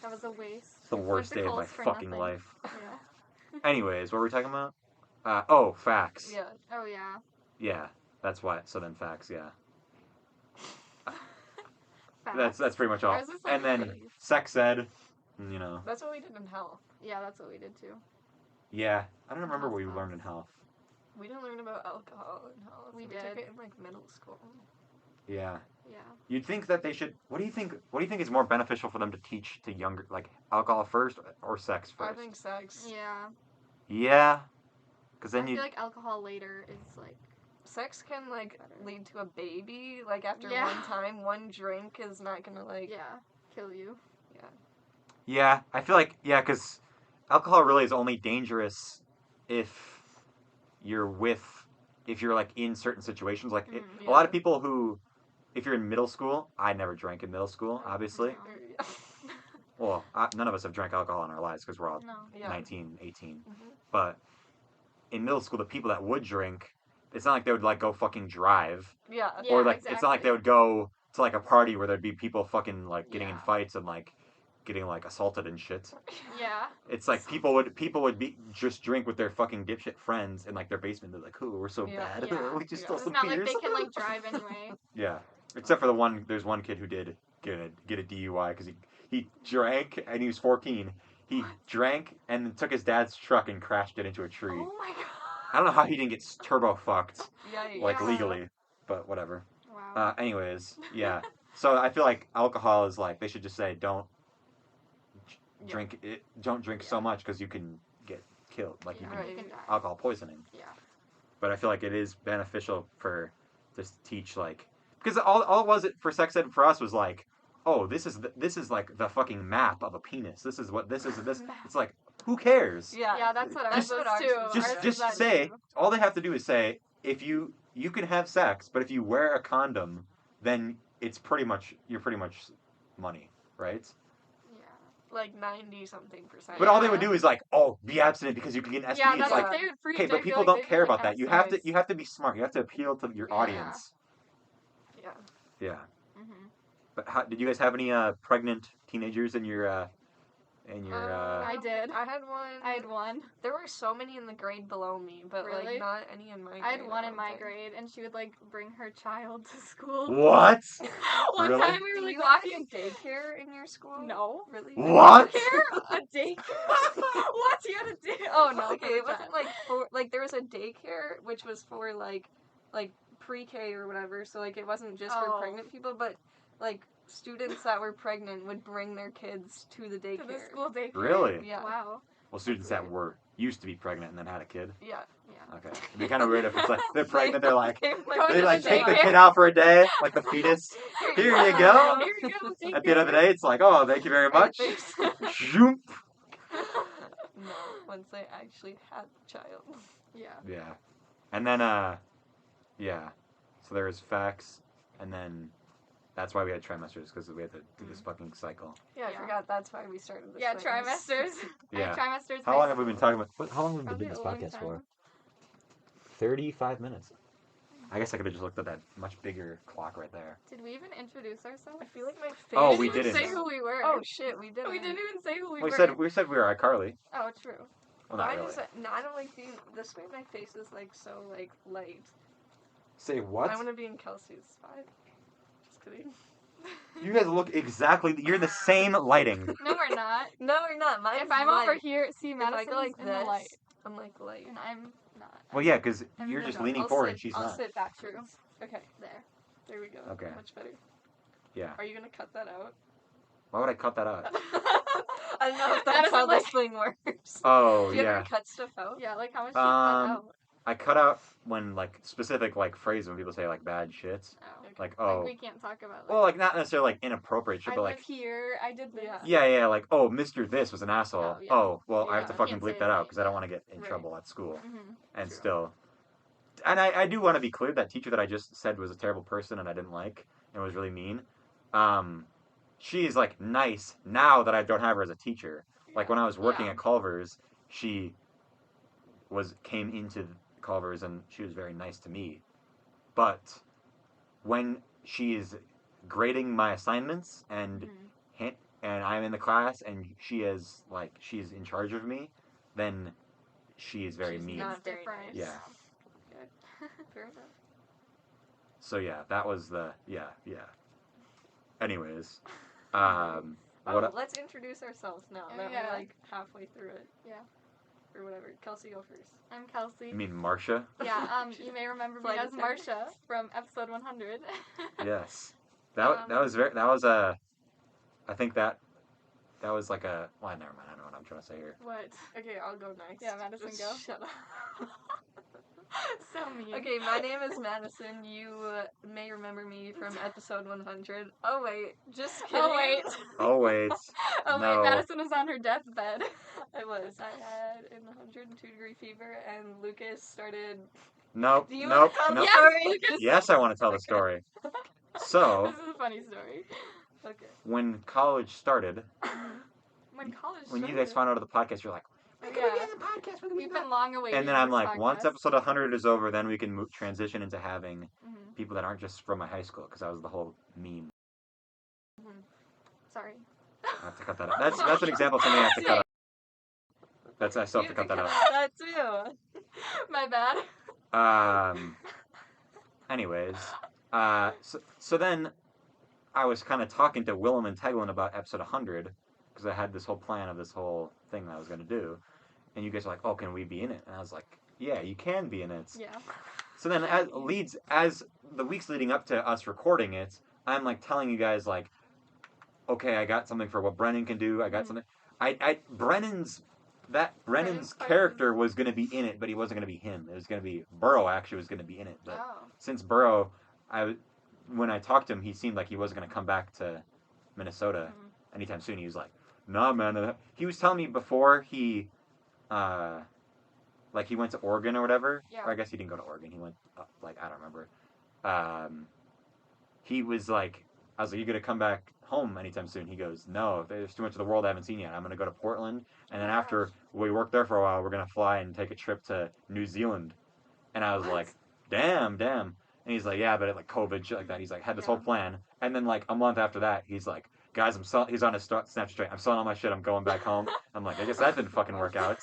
That was a waste. it's the Went worst to day of my Kohl's for fucking nothing. life. Yeah. Anyways, what were we talking about? Oh, facts. Yeah. Oh yeah. Yeah, that's why. So then facts, yeah. Facts. That's pretty much all. Ours is, like, And then pretty- sex ed, you know. That's what we did in health. Yeah, that's what we did too. Yeah, I don't remember what we Health learned in health. We didn't learn about alcohol in health. We took did. it in like middle school. Yeah. Yeah. You'd think that they should. What do you think? What do you think is more beneficial for them to teach to younger, like alcohol first or sex I first? think sex. Yeah. Yeah, because I then you. feel like alcohol later is like. Sex can like Better. lead to a baby. Like after Yeah. one time, one drink is not gonna like. Yeah. Kill you. Yeah, I feel like because alcohol really is only dangerous if you're like in certain situations. Like Mhm. a lot Yeah. of people who, if you're in middle school, I never drank in middle school, obviously. No. Well, none of us have drank alcohol in our lives because we're all No. Yeah. 19, 18. Mhm. But in middle school, the people that would drink, it's not like they would like go fucking drive, Yeah. Yeah, or like it's not like exactly. they would go to like a party where there'd be people fucking like getting in Yeah. fights and like getting like assaulted and shit. Yeah. It's like people would be just drink with their fucking dipshit friends in like their basement. They're like, "Ooh, we're so Yeah. bad. Yeah. we just Yeah. stole It's some not beers." like they can like drive anyway. Yeah, except for there's one kid who did get a DUI because he drank and he was 14. He drank and then took his dad's truck and crashed it into a tree. Oh my god. I don't know how he didn't get turbo fucked Yikes. like Yeah. legally, but whatever. Wow. Anyways, yeah. So I feel like alcohol is like they should just say don't drink it. Don't drink so Yeah. much because you can get killed. Like you Yeah, can Right. you can die. alcohol poisoning. Yeah. But I feel like it is beneficial for just teach like because all it was for sex ed for us was like, oh, this is like the fucking map of a penis. This is what this is. This it's like who cares? Yeah. Yeah, that's what ours That's was what ours too. was. Ours Just was that say too. all they have to do is say if you can have sex, but if you wear a condom, then it's pretty much money, right? Yeah. Like 90-something%. But all they would Yeah. do is like, oh, be abstinent because you can get an STD. Yeah, It's that's like, what they would preach. okay, I but feel people like don't they'd be care like, about that. You have to abstinence. be smart. You have to appeal to your Yeah. audience. Yeah. Yeah. Mhm. But did you guys have any pregnant teenagers in your I did. I had one. I had one. There were so many in the grade below me, but Really? like not any in my grade. I had one in don't my think. grade, and she would like bring her child to school. What? One Really? time we were Do like you have walking. a daycare in your school? No. Really? What? A daycare? What? You had a day? Oh no. Okay, it wasn't like for like there was a daycare which was for like pre-K or whatever. So like it wasn't just for Oh. pregnant people, but like students that were pregnant would bring their kids to the to daycare. the school daycare. Really? Yeah. Wow. Well, students that used to be pregnant and then had a kid. Yeah. Yeah. Okay. It'd be kind of weird if it's like they're pregnant. They're like They Go they to like the take the daycare. kid out for a day, like the fetus. Here you go. Here you go. Take At the end of the care. day, it's like, oh, thank you very much. Zoom. No, once they actually had the child. Yeah. Yeah. And then, yeah. So there was facts, and then that's why we had trimesters, because we had to do this fucking cycle. Yeah, I Yeah. forgot that's why we started this. Yeah, thing. trimesters. Yeah. Trimesters. How long have we been talking about? How long have we been Probably doing this a long podcast time. for? 35 minutes. I guess I could have just looked at that much bigger clock right there. Did we even introduce ourselves? I feel like my face. Oh, we we didn't didn't. even say who we were. Oh shit, we didn't. We didn't even say who we We were. said we were iCarly. Oh, true. Well, not Mine really. is no, I don't like being this way. My face is like so like light. Say what? I want to be in Kelsey's spot. Just kidding. You guys look exactly. You're the same lighting. No, we're not. No, you're not. Mine's If I'm light. over here, see If I Madison's go like in this, the light, I'm like light. and I'm not. Well, yeah, because I'm you're in the just dark. leaning I'll forward sit, and she's I'll not. sit backwards. Okay, There. there we go. Okay. Much better. Yeah. Are you gonna cut that out? Why would I cut that out? I don't know if That that's how doesn't this thing works. Oh Do you yeah. ever cut stuff out? Yeah, like how much do you cut out? I cut out when like specific like phrases when people say like bad shit. Oh. Like oh. Like we can't talk about like. Well, like not necessarily like inappropriate shit, I but live like here. I did this. Yeah. yeah, like oh, Mr. This was an asshole. Oh, yeah. Oh, well, I have to Yeah, fucking can't bleep say that out that, because I don't yeah. want to get in Right. trouble at school. Mhm. And True. still, and I do want to be clear that teacher that I just said was a terrible person and I didn't like and was really mean. She is like nice now that I don't have her as a teacher. Like when I was working Yeah. at Culver's, she came into Culver's and she was very nice to me, but when she is grading my assignments and and I'm in the class and she's in charge of me, then she is very She's mean. not very different. nice. Yeah. Good. Fair enough. So yeah, that was the yeah. Anyways, Let's introduce ourselves now that Yeah. we're like halfway through it. Yeah. Or whatever. Kelsey, go first. I'm Kelsey. You mean Marcia? Yeah, you may remember me Flight as attendant. Marcia from episode 100. Yes. That was I think that was like a well, never mind. I don't know what I'm trying to say here. What? Okay, I'll go next. Yeah, Madisyn, Just go. Shut up. So mean. Okay, my name is Madisyn. You may remember me from episode 100. Oh wait, just kidding. Oh wait. Oh wait. Oh No. wait, Madisyn was on her deathbed. I was. I had an 102-degree fever, and Lucas started. Nope. Do you Nope. want to tell Nope. the story, Lucas? Yes, I want to tell the Okay. story. So This is a funny story. Okay. when college started, When college when you started. guys found out of the podcast, you're like, Oh, "When can we yeah. get in the podcast? When can we We've do been long awaiting. And then I'm this like, once podcast. episode 100 is over, then we can transition into having Mhm. people that aren't just from my high school, because that was the whole meme. Sorry. I have to cut that out. That's an example of something I have to cut out. I still have to cut that out. That too. My bad. Anyways, so then I was kind of talking to Willem and Teglin about episode 100 because I had this whole plan of this whole thing that I was going to do, and you guys were like, "Oh, can we be in it?" And I was like, "Yeah, you can be in it." Yeah. So then, as the weeks leading up to us recording it, I'm like telling you guys like, "Okay, I got something for what Brennan can do. I got something." Brennan's Brennan's character was going to be in it, but he wasn't going to be him. It was going to be Burow. Actually, was going to be in it, but Oh. since Burow, when I talked to him, he seemed like he wasn't going to come back to Minnesota anytime soon. He was like, "Nah, man." He was telling me before he went to Oregon or whatever. Yeah. Or I guess he didn't go to Oregon. He went I don't remember. He was like, I was like, "You gonna come back home anytime soon?" He goes, "No, there's too much of the world I haven't seen yet. I'm gonna go to Portland, and then after we work there for a while, we're gonna fly and take a trip to New Zealand." And I was like, "Damn." And he's like, "Yeah, but like COVID, shit like that." He's like, had this whole plan, and then like a month after that, he's like, "Guys, he's on his Snapchat story. I'm selling all my shit. I'm going back home." I'm like, I guess that didn't fucking work out.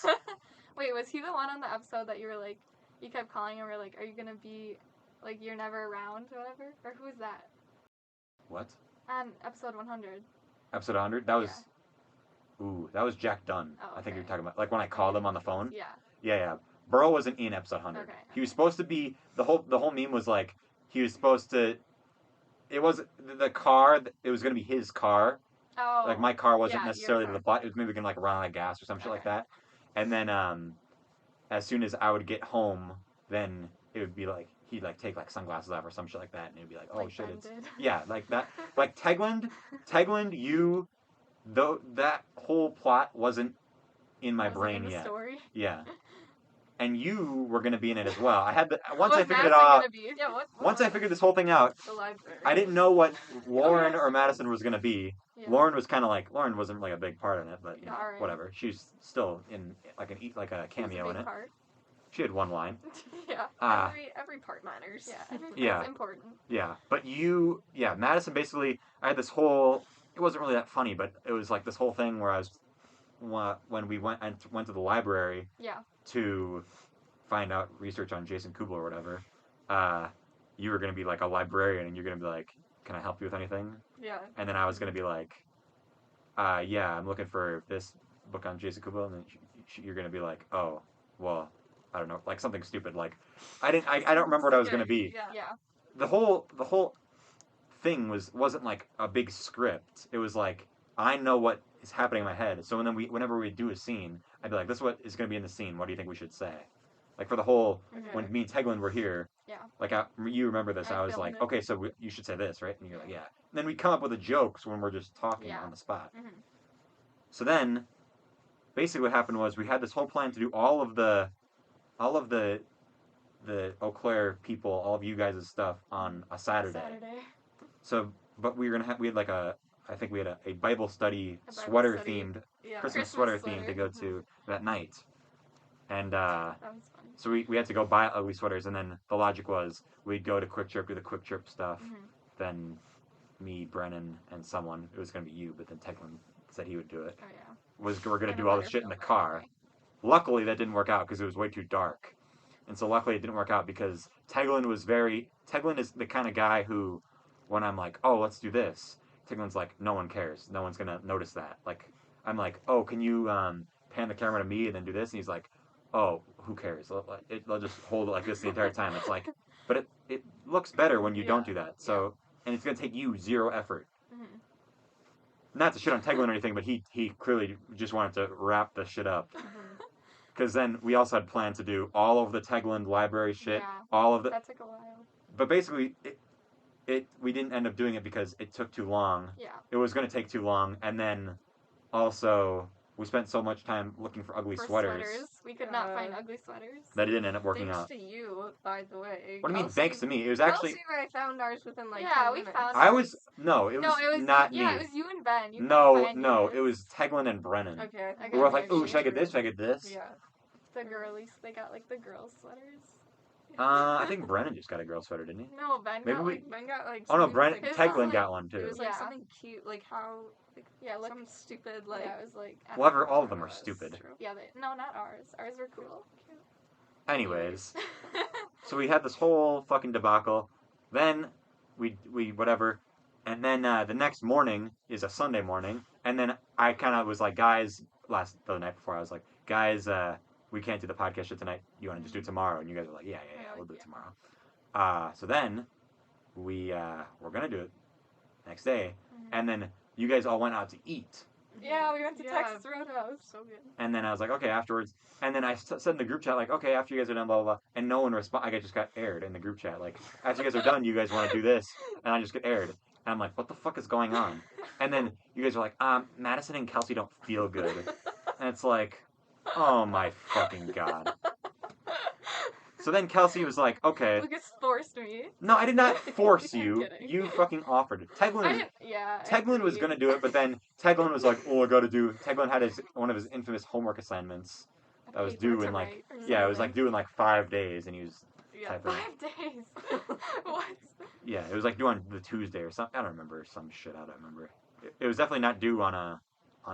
Wait, was he the one on the episode that you were like, you kept calling and were like, "Are you gonna be, like, you're never around," or whatever? Or who was that? What? On episode 100. Episode 100? That was, that was Jack Dunn. Oh, I think you're okay. talking about, like when I called him on the phone. Yeah. Yeah. Burow wasn't in episode 100. Okay. He was supposed to be, the whole meme was like, he was supposed to, it was, the car, it was going to be his car. Oh. Like my car wasn't yeah, necessarily your the car. plot. It was maybe going to like run out of gas or some shit like Okay. that. And then, as soon as I would get home, then it would be like, he'd like take like sunglasses off or some shit like that. And it would be like, "Oh Like shit, Ben it's," did. yeah, like that. Like Teglin, that whole plot wasn't in my Wasn't brain in the yet. story. Yeah. And you were gonna be in it as well. I had once Was I figured it Madisyn all out. gonna be? Yeah, what? Once I figured this whole thing out, The library. I didn't know what Lauren yes. or Madisyn was gonna be. Yeah. Lauren wasn't like a big part in it, but you know, Alright. whatever. She's still in like a He was a cameo in big it. Part. She had one line. Yeah. Every part matters. Yeah. Yeah. It's important. Yeah, but Madisyn basically, I had this whole, it wasn't really that funny, but it was like this whole thing where when we went to the library Yeah. to find out research on Jason Kubel or whatever, you were going to be like a librarian and you're going to be like, "Can I help you with anything?" Yeah. And then I was going to be like, "Yeah, I'm looking for this book on Jason Kubel," and then you're going to be like, "Oh, well, I don't know," like something stupid, like, I don't remember what I was going to be. Yeah. Yeah. The whole thing wasn't like a big script. It was like, I know what is happening in my head. So whenever we do a scene, I'd be like, "This is what is going to be in the scene. What do you think we should say?" Like for the whole, Okay. when me and Teglin were here, Yeah. like you remember this, I I was filmed like, it. "Okay, so you should say this, right?" And you're like, "Yeah." And then we come up with the jokes when we're just talking Yeah. on the spot. Mhm. So then, basically what happened was we had this whole plan to do all of the Eau Claire people, all of you guys' stuff on a Saturday. So, but we had like I think we had a Bible study A Bible sweater study. themed, Yeah. Christmas sweater theme to go to that night. And That was fun. so we had to go buy ugly sweaters, and then the logic was we'd go to Quick Trip, do the Quick Trip stuff, then me, Brennan, and someone, it was going to be you, but then Teklin said he would do it, Oh yeah. we're going to And do all the shit in the car. Luckily, that didn't work out because it was way too dark. And so luckily it didn't work out because Teglin is the kind of guy who, when I'm like, oh, let's do this, Teglin's like, no one cares. No one's going to notice that. Like, I'm like, oh, can you pan the camera to me and then do this? And he's like, oh, who cares? They'll just hold it like this the entire time. It's like, but it looks better when you don't do that. So, and it's going to take you zero effort. Mm-hmm. Not to shit on Teglin or anything, but he clearly just wanted to wrap the shit up. Because then we also had planned to do all of the Teglin library shit, all of the. That took a while. But basically, we didn't end up doing it because it took too long. Yeah. It was going to take too long, and then also we spent so much time looking for ugly sweaters. We could not find ugly sweaters. That it didn't end up working out. Thanks to you, by the way. What do you mean, thanks to me? It was actually. Kelsey and I found ours within like 10 we minutes. found I ours. was no, it was not me. Yeah, it was you and Ben. You no, couldn't find yours. it was Teglin and Brennan. Okay. We were like, ooh, should I get this? Should I get this? Yeah. The girlies, they got like the girl sweaters. I think Brennan just got a girl sweater, didn't he? No, Ben Maybe got we- like. Ben got like. Oh no, something Brennan, like- Teglin got one It too. was like Yeah. something cute, like how. Like, Look. some stupid like. Yeah, it was like. I don't Whatever, know all what of them it are was. stupid. Yeah, no, not ours. Ours were cool. Anyways, so we had this whole fucking debacle. Then we whatever, and then the next morning is a Sunday morning, and then I kind of was like, guys, the night before I was like, guys, we can't do the podcast shit tonight. You want to just do it tomorrow? And you guys were like, yeah, we'll do it tomorrow. So then we're gonna do it next day, and then you guys all went out to eat. Yeah, we went to Texas Roadhouse. So good. And then I was like, okay, afterwards. And then I said in the group chat, like, okay, after you guys are done, blah, blah, blah. And no one responded. I just got aired in the group chat. Like, after you guys are done, you guys want to do this. And I just get aired. And I'm like, what the fuck is going on? And then you guys are like, Madisyn and Kelsey don't feel good. And it's like, oh my fucking God. So then Kelsey was like, okay. Lucas forced me. No, I did not force I'm you. kidding. You fucking offered it. Yeah. Teglin was gonna do it, but then Teglin was like, "Oh, I gotta do." Teglin had one of his infamous homework assignments that was due in like, it was like due in like 5 days, and he was typing. 5 days. What? Yeah, it was like due on the Tuesday or something. I don't remember some shit. I don't remember. It was definitely not due on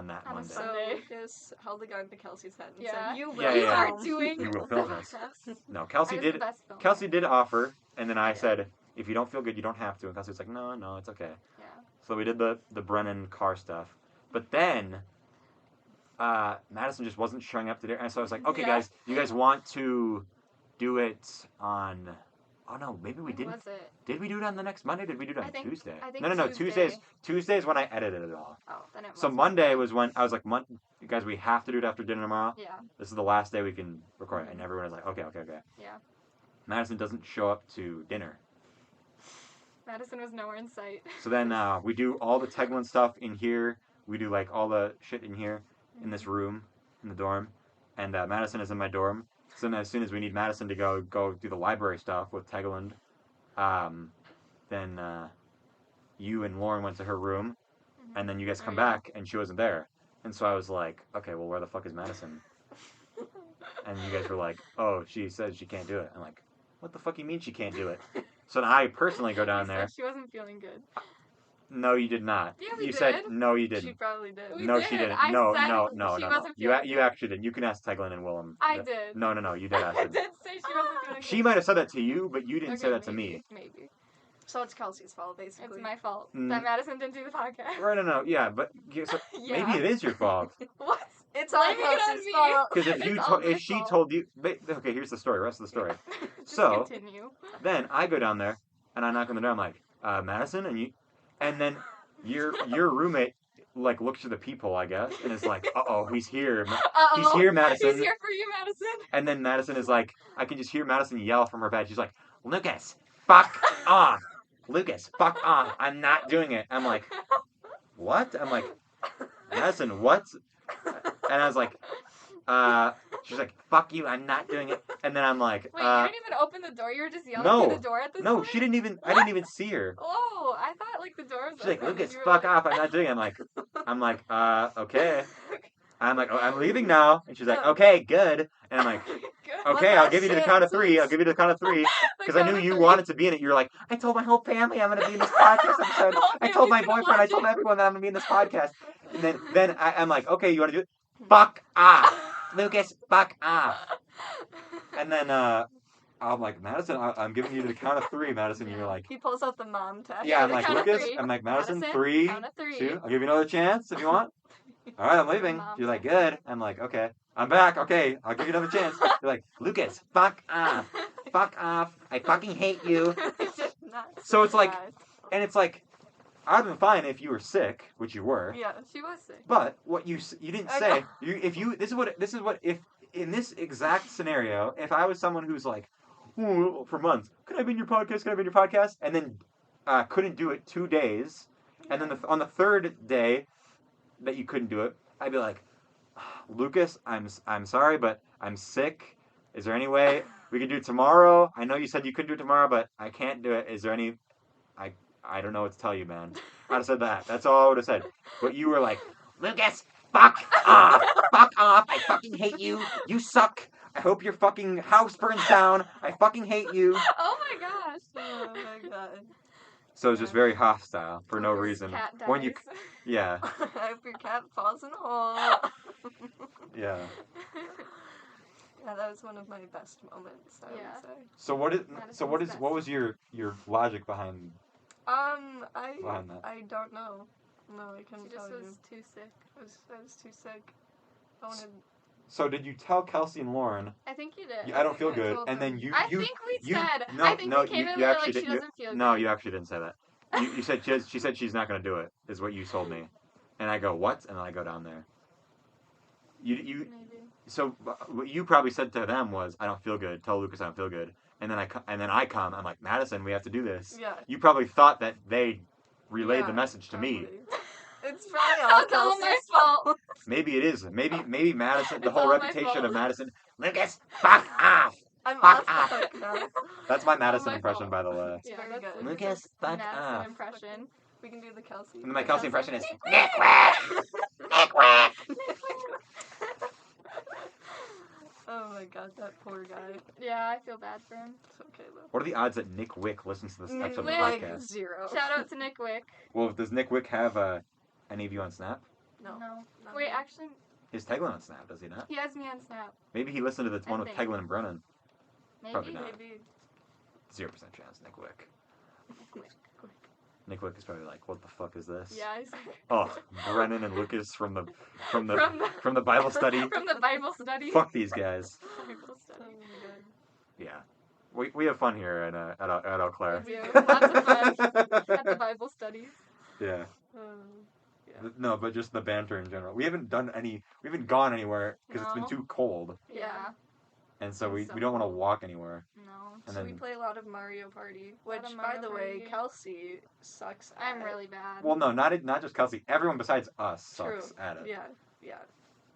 that Monday. So Sunday. Lucas held a gun to Kelsey's head and Yeah. said, "You will Yeah, You yeah. are film." doing You will the film this. best. No, I Kelsey was did. the best filmer. Kelsey did offer, and then I said, "If you don't feel good, you don't have to." And Kelsey was like, "No, it's okay." Yeah. So we did the Brennan car stuff, but then Madisyn just wasn't showing up today, and so I was like, "Okay, guys, you guys want to do it on?" Oh no, maybe we When didn't. was it? Did we do it on the next Monday? Or did we do it on Tuesday? I think No. Tuesday. Tuesday's when I edited it all. Oh, then it So was. Monday was when I was like, "You guys, we have to do it after dinner tomorrow. Yeah. This is the last day we can record it." And everyone was like, "Okay." Yeah. Madisyn doesn't show up to dinner. Madisyn was nowhere in sight. So then we do all the Teglin stuff in here. We do like all the shit in here, in this room, in the dorm. And Madisyn is in my dorm. So then as soon as we need Madisyn to go do the library stuff with Teglin, then you and Lauren went to her room. And then you guys come back and she wasn't there. And so I was like, okay, well, where the fuck is Madisyn? And you guys were like, oh, she says she can't do it. I'm like, what the fuck you mean she can't do it? So then I personally go down You there. said she wasn't feeling good. No, you did not. Yeah, we you did. said no, you She didn't. probably did. We No, did. she didn't. I No. said she wasn't You feeling you good. actually didn't. You can ask Teglin and Willem. I did. No, you did ask I them. did say she wasn't feeling She good. might have said that to you, but you didn't say Okay, that to me. Maybe. So it's Kelsey's fault, basically. It's my fault Mm. that Madisyn didn't do the podcast. Right, no, yeah, but so Yeah. maybe it is your fault. What? It's all Blame it on Kelsey's me. fault. Because It's all my if she fault. told you, okay, here's the story. Rest of the story. Just So- continue. Then I go down there and I knock on the door. I'm like, Madisyn, and then your roommate like looks through the peephole, I guess, and is like, he's here. Uh-oh. He's here, Madisyn. He's here for you, Madisyn. And then Madisyn is like, I can just hear Madisyn yell from her bed. She's like, Lucas, fuck off. Lucas, fuck off. I'm not doing it. I'm like, what? I'm like, Madisyn, what? And I was like, she's like, fuck you. I'm not doing it. And then I'm like, Wait, you didn't even open the door. You were just yelling no. through the door at this no, point? she didn't even. I didn't even see her. Oh, I thought like the door was She's like, open and Lucas, you were fuck like- off. I'm not doing it. I'm like, okay. I'm like, oh, I'm leaving now. And she's like, okay, good. And I'm like, okay, I'll give you to the count of three. I'll give you to the count of three. Because I knew you wanted to be in it. You're like, I told my whole family I'm going to be in this podcast episode. I told my boyfriend, I told everyone that I'm going to be in this podcast. And then I'm like, okay, you want to do it? Fuck off. Lucas, fuck off. And then I'm like, Madisyn, I'm giving you to the count of three, Madisyn. And you're like, He pulls out the mom test. yeah, I'm the like, count of Lucas, three. I'm like, Madisyn, Madisyn, three, count of three. 2. I'll give you another chance if you want. All right, I'm leaving. Mom You're like, test. good. I'm like, okay. I'm back. Okay, I'll give you another chance. You're like, Lucas, fuck off. Fuck off. I fucking hate you. So it's like, and it's like, I'd have been fine if you were sick, which you were. Yeah. She was sick. But what you didn't I say. know. This is what if in this exact scenario, if I was someone who's like, ooh, for months, can I be in your podcast? Can I be in your podcast? And then couldn't do it 2 days, and then on the third day that you couldn't do it, I'd be like, Lucas, I'm sorry, but I'm sick. Is there any way we could do it tomorrow? I know you said you couldn't do it tomorrow, but I can't do it. Is there any? I don't know what to tell you, man. I'd have said that. That's all I would have said. But you were like, Lucas, fuck off. Fuck off. I fucking hate you. You suck. I hope your fucking house burns down. I fucking hate you. Oh my gosh. Oh my god. So it's just very hostile for no Your reason. cat dies. When you, yeah, I hope your cat falls in a hole. yeah. Yeah, that was one of my best moments, I Yeah. would say. So what is? Madisyn's So what is? best. What was your logic behind I that? I don't know. No, I She couldn't just tell was you. too sick. I was too sick. I wanted. So did you tell Kelsey and Lauren? I think you did. I don't feel I good, told and then them. you I you think we you said. no I think no we came you, in you and we were actually like, did, she doesn't feel no good. you actually didn't say that. You said she said she's not going to do it is what you told me, and I go what? And then I go down there. You Maybe. so what you probably said to them was I don't feel good. Tell Lucas I don't feel good, and then I come. I'm like Madisyn, we have to do this. Yeah. You probably thought that they relayed Yeah, the message to me. probably. It's probably all It's all my Kelsey's fault. Maybe it is. Maybe Madisyn. The It's whole all my reputation of fault. Madisyn. Lucas, fuck off. I'm Fuck off the off. hook now. That's my It's all Madisyn my impression, fault. by the way. It's Yeah, very that's good. Lucas, fuck Madisyn off. impression. We can do the Kelsey. And then my Kelsey impression is Nick Nick Wick. Nick Wick. Oh my god, that poor guy. Yeah, I feel bad for him. It's okay though. What are the odds that Nick Wick listens to this episode of the Wick. podcast? 0. Shout out to Nick Wick. Well, does Nick Wick have any of you on Snap? No. not Wait, me. actually, Is Teglin on Snap? Does he not? he has me on Snap. Maybe he listened to the one with think. Teglin and Brennan. Maybe. Probably not. Maybe. 0% chance. Nick Wick. Nick Wick is probably like, what the fuck is this? Yeah, he's like, Oh, Brennan and Lucas from the from the Bible study. from the Bible study. Fuck these guys. Bible Oh study. my god. Yeah. We have fun here at Eau Claire. We do. Lots of fun at the Bible studies. Yeah. Yeah. No, but just the banter in general. We haven't gone anywhere because it's been No. too cold, Yeah. and so It's we so don't want to cold. walk anywhere. No. And So we then, play a lot of Mario Party, A lot which, of by Mario the way, Party. Kelsey sucks at. I'm really bad. well, no, not just Kelsey. Everyone besides us sucks True. at it. Yeah.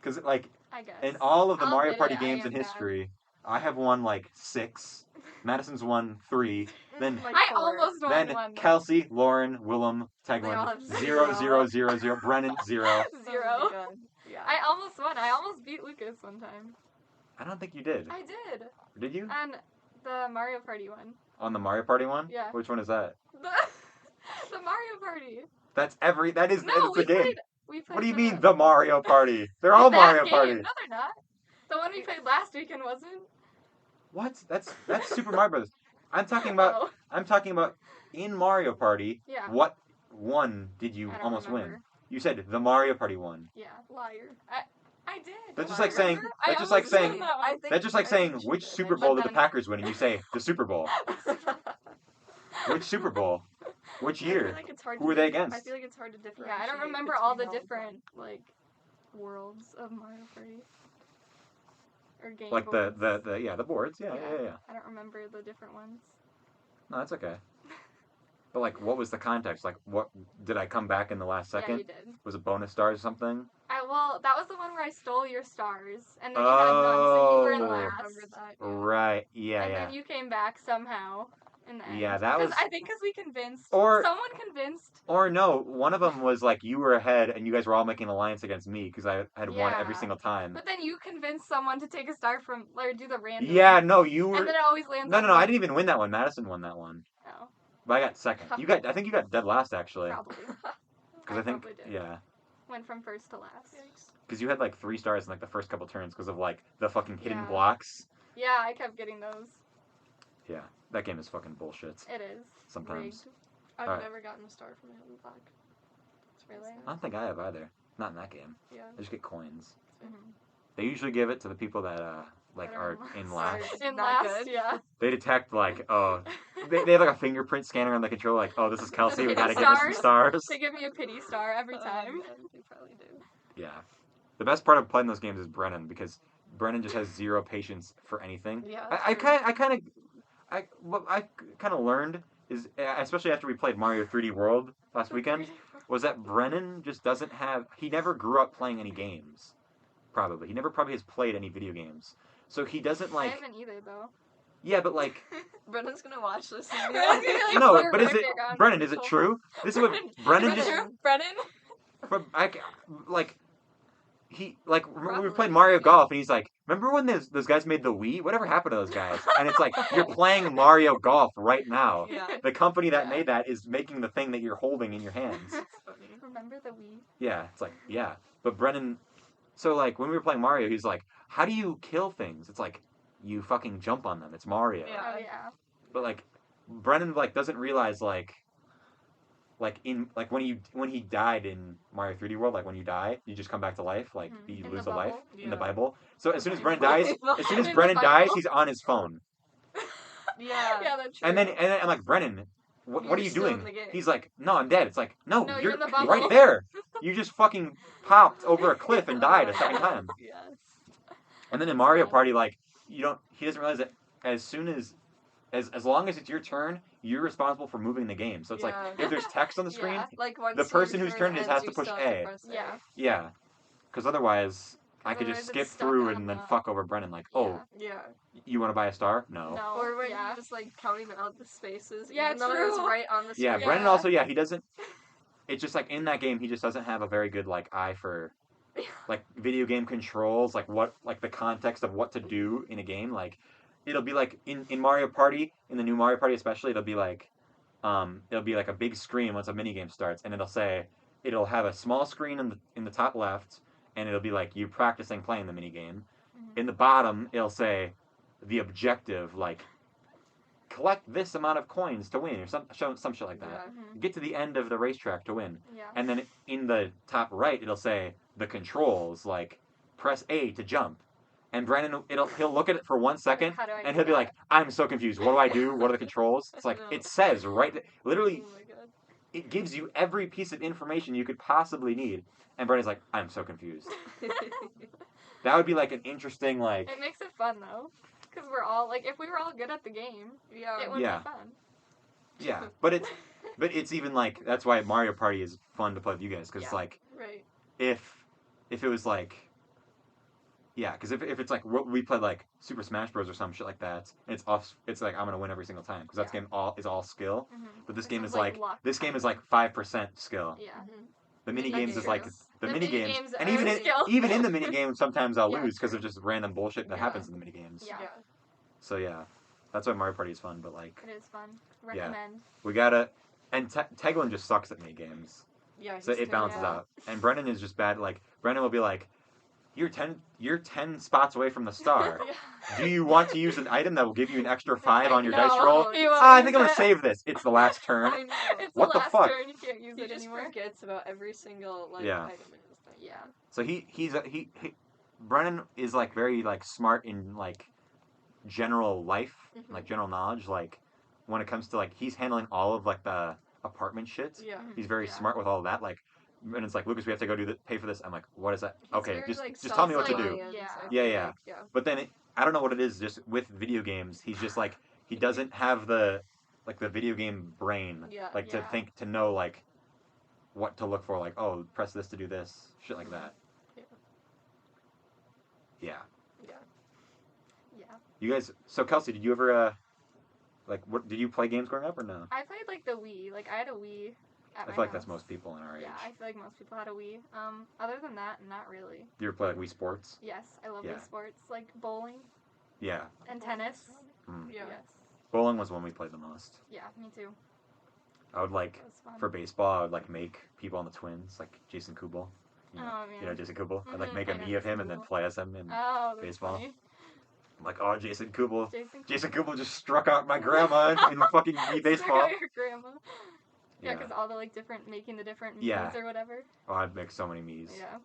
Because like I guess. in all of the I'll Mario admit Party it, I games am in bad. history, I have won like 6. Madisyn's won 3. Then Like I 4. almost won then one. Kelsey, Lauren, Willem, They all Teglin, have 0, 0, 0, 0. Brennan 0. Oh Zero. my god. Yeah. I almost won. I almost beat Lucas one time. I don't think you did. I did. Did you? And the Mario Party one. On the Mario Party one? Yeah. Which one is that? The Mario Party. That is No, it's we the game. played. We played What do you the- mean the Mario Party? They're all that Mario game. Party. No, they're not. The one we played last weekend wasn't. What? That's Super Mario Brothers. I'm talking about in Mario Party. Yeah. What one did you I don't almost win? remember. You said the Mario Party one. Yeah. Liar. I did. That's just I like saying. remember. I That's just like almost won saying. that one. That's just like saying which Super Bowl did the then- Packers win, and you say the Super Bowl. Which Super Bowl? Which I year? feel like it's hard Who to were they dif- I against? feel like it's hard to Yeah, differentiate. I don't remember all the between different like worlds of Mario Party. Or game Like boards. the boards. Yeah. I don't remember the different ones. No, that's okay. But like, what was the context? Like, what did I come back in the last Yeah, second? you did. Was it bonus stars or something? Well, that was the one where I stole your stars, and then you had none, so you were in Oh. I last. remember that. Right. and Yeah. then you came back somehow, in the end. Yeah, that was. I think because we convinced. Or- someone convinced. Or no, one of them was like you were ahead and you guys were all making an alliance against me because I had won every Yeah. single time. But then you convinced someone to take a star from, or do the random. Yeah, no, you were. And then it always lands No, on no, no, me. I didn't even win that one. Madisyn won that one. Oh, But I got second. I think you got dead last actually. probably. Because I think, probably did. yeah. Went from first to last. Yikes. Because you had like 3 stars in like the first couple turns because of like the fucking hidden Yeah. blocks. Yeah, I kept getting those. Yeah, that game is fucking bullshit. It is. Sometimes. Rigged. I've Alright. never gotten a star from a hidden block. Really? I don't think I have either. Not in that game. Yeah. I just get coins. Mhm. They usually give it to the people that like That are are in last. last. In Not last, good. yeah. They detect like they have like a fingerprint scanner on the controller like this is Kelsey, we gotta give her some stars. They give me a pity star every Oh, time. yeah, they probably do. Yeah. The best part of playing those games is Brennan because Brennan just has zero patience for anything. Yeah. I kind of learned is especially after we played Mario 3D World last weekend was that Brennan just doesn't have he never grew up playing any games. Probably. He never probably has played any video games. So he doesn't I like haven't either though. yeah, but like Brennan's gonna watch this and be Brennan's like, gonna be like, no, "What but is it Rick on Brennan, is it control?" true? This is what Brennan just Brennan? But like he like when we Probably, played Mario yeah. Golf and he's like, remember when those guys made the Wii? Whatever happened to those guys? And it's like you're playing Mario Golf right now. Yeah. The company that Yeah. made that is making the thing that you're holding in your hands. That's funny. Remember the Wii? Yeah, it's like yeah. But Brennan, so like when we were playing Mario, he's like, how do you kill things? It's like you fucking jump on them. It's Mario. Yeah. Oh yeah. But like Brennan like doesn't realize like in like when he died in Mario 3D World, like when you die, you just come back to life, like Mhm. you In lose the a life bubble? in the Yeah. Bible. So as soon as In Brennan the dies, Bible. as soon as In the Brennan dies, Bible? he's on his phone. Yeah. Yeah, that's true. And then I'm like, Brennan, what You're are you still in doing? the game. He's like, no, I'm dead. It's like, no, No, you're you're in the bubble. right there. You just fucking popped over a cliff and died a second time. Yes. And then in That's Mario funny. Party, like he doesn't realize that as soon as long as it's your turn, you're responsible for moving the game. So it's like Yeah. if there's text on the screen, Yeah. Like once The person your whose turn turn it is ends, has to you push still have to A. press Yeah. yeah, because otherwise I could Otherwise just it's skip stuck through on and then the- fuck over Brennan. Like, oh, Yeah. you want to buy a star? No. No. Or when yeah. you're just like counting out the spaces, Yeah, even though it was true. right on the screen. Yeah, Yeah. Brennan also, he doesn't. It's just like in that game, he just doesn't have a very good like eye for like video game controls, like what like the context of what to do in a game. Like it'll be like in Mario Party, in the new Mario Party especially, it'll be like a big screen once a mini game starts, and it'll have a small screen in the top left, and it'll be like you practicing playing the mini game. Mhm. In the bottom, it'll say the objective, like collect this amount of coins to win, or some shit like that. Yeah. Mhm. Get to the end of the racetrack to win. Yeah. And then in the top right, it'll say the controls, like press A to jump. And Brandon, he'll look at it for 1 second, How do I and do he'll be that? like, "I'm so confused. What do I do? What are the controls?" It's like No. it says right, literally, Oh my god. it gives you every piece of information you could possibly need. And Brandon's like, "I'm so confused." That would be like an interesting like. It makes it fun though, because we're all like, if we were all good at the game, Yeah. it would Yeah. be fun. Yeah, but it's even like that's why Mario Party is fun to play with you guys because Yeah. like Right. if it was like yeah, because if it's like we played like Super Smash Bros or some shit like that, and it's like I'm gonna win every single time because that Yeah. game is all skill. Mhm. But this This game one's is like luck, this game kind is of. like 5% skill. Yeah. Mhm. The mini That's games is true. like the mini games, games and are even skill. even in the mini games sometimes I'll Yeah, lose because true. of just random bullshit that Yeah. happens in the mini games. Yeah. Yeah. So yeah, that's why Mario Party is fun. But like It is fun. Recommend. we gotta and Teglin just sucks at mini games. Yeah. So he's it balances terrible. out. And Brennan is just bad. Like Brennan will be like, "You're 10 spots away from the star. Yeah. Do you want to use an item that will give you an extra 5 on your No. dice roll?" He won't I think I'm use gonna it. save this. It's the last turn. I know. It's What the the last fuck? turn. You can't use He it just anymore. forgets about every single like Yeah. item in his thing. Yeah. So he Brennan is like very like smart in like general life, Mhm. like general knowledge. Like when it comes to like he's handling all of like the apartment shit. Yeah. Mhm. He's very Yeah. smart with all of that. Like, and it's like Lucas, we have to go pay for this. I'm like, what is that? He's Okay, very, just like, tell me what to do. self-reliant, Yeah. I Yeah, feel yeah. like. Yeah. But then I don't know what it is. Just with video games, he's just like he doesn't have the video game brain, Yeah. like to Yeah. think to know like what to look for. Like, oh, press this to do this, shit like that. Yeah. Yeah. Yeah. Yeah. You guys. So Kelsey, did you ever Like, what did you play games growing up or no? I played like the Wii. Like I had a Wii at I my feel like house. that's most people in our age. Yeah, I feel like most people had a Wii. Other than that, not really. You ever play like Wii Sports? Yes, I love Yeah. Wii Sports, like bowling Yeah. and tennis. Mm. Yeah. Yes. Bowling was one we played the most. Yeah, me too. I would like It was fun. for baseball. I would like make people on the Twins, like Jason Kubel. You know, Oh man. you know Jason Kubel. I'd like Mhm, make I a know me of him Jason and then Kubel. play as him in Oh, that's baseball. funny. I'm like, oh, Jason Kubel. Jason Kubel just struck out my grandma in fucking Wii Struck baseball. out your grandma. Yeah, Yeah. because all the like different making the different Yeah. moves or whatever. Oh, I'd make so many me's. Yeah.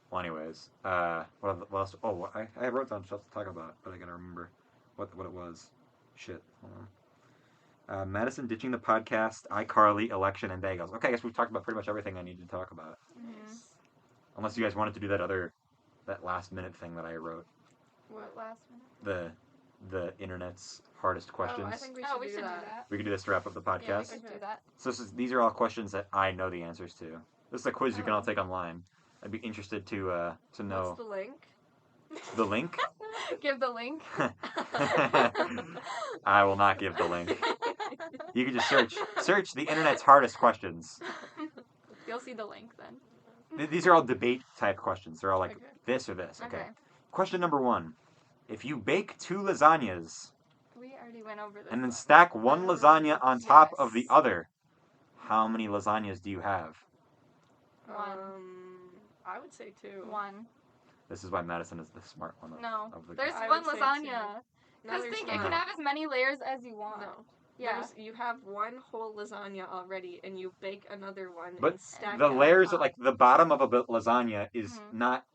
Well, anyways, what else? Oh, I wrote down stuff to talk about, but I gotta remember what it was. Shit. Hold on. Madisyn ditching the podcast, iCarly, election, and bagels. Okay, I guess we've talked about pretty much everything I need to talk about. Nice. Unless you guys wanted to do that last minute thing that I wrote. What last minute? The internet's hardest questions. Oh, I think we should do that. We can do this to wrap up the Yeah, we podcast. could do Okay. that. So these are all questions that I know the answers to. This is a quiz you can all take online. I'd be interested to know What's the link? the link. Give the link. I will not give the link. You can just search the internet's hardest questions. You'll see the link then. These are all debate type questions. They're all like Okay. this or this. Okay. Okay. Question number 1. If you bake 2 lasagnas We already went over this. and then stack one lasagna on top of the Yes. other, how many lasagnas do you have? One. I would say 2. One. This is why Madisyn is the smart one of, No. of the There's I one would say lasagna. No, Because there's think not. it can have as many layers as you want. No. Yeah. You have one whole lasagna already, and you bake another one But and stack the it on layers, top. like the bottom of a lasagna is Mhm. not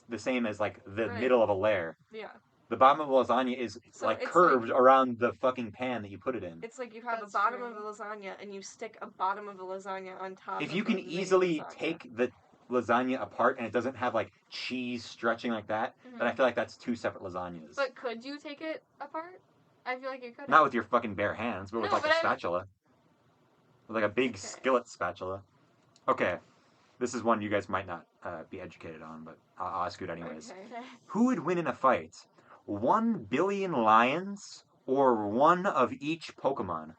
the same as like the Right. middle of a layer. Yeah. The bottom of a lasagna is So like it's curved around the fucking pan that you put it in. It's like you have That's a bottom true. of a lasagna, and you stick a bottom of a lasagna on top. If of you a can main easily lasagna. take the lasagna apart and it doesn't have like cheese stretching like that, then I Mhm. feel like that's 2 separate lasagnas. But could you take it apart? I feel like you could. Not with your fucking bare hands, but with No, like but a I- spatula. With like a big Okay. skillet spatula. Okay, this is one you guys might not be educated on, but I'll ask you it anyways. Okay. Okay. Who would win in a fight? 1 billion lions or one of each Pokemon?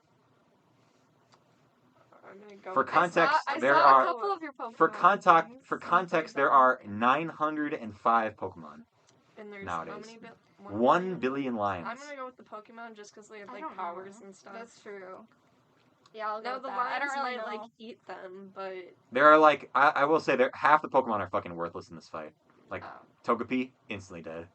I'm gonna go. For with- context, I there saw are- a couple of your Pokemon. For things. context, there are 905 Pokemon. And there's nowadays. how many? 1 billion lions. I'm gonna go with the Pokemon just because they have I like don't powers know. and stuff. That's true. Yeah, I'll go Now with the that. lions I don't really might know. like eat them, but There are like I will say half the Pokemon are fucking worthless in this fight. Like Oh. Togepi, instantly dead.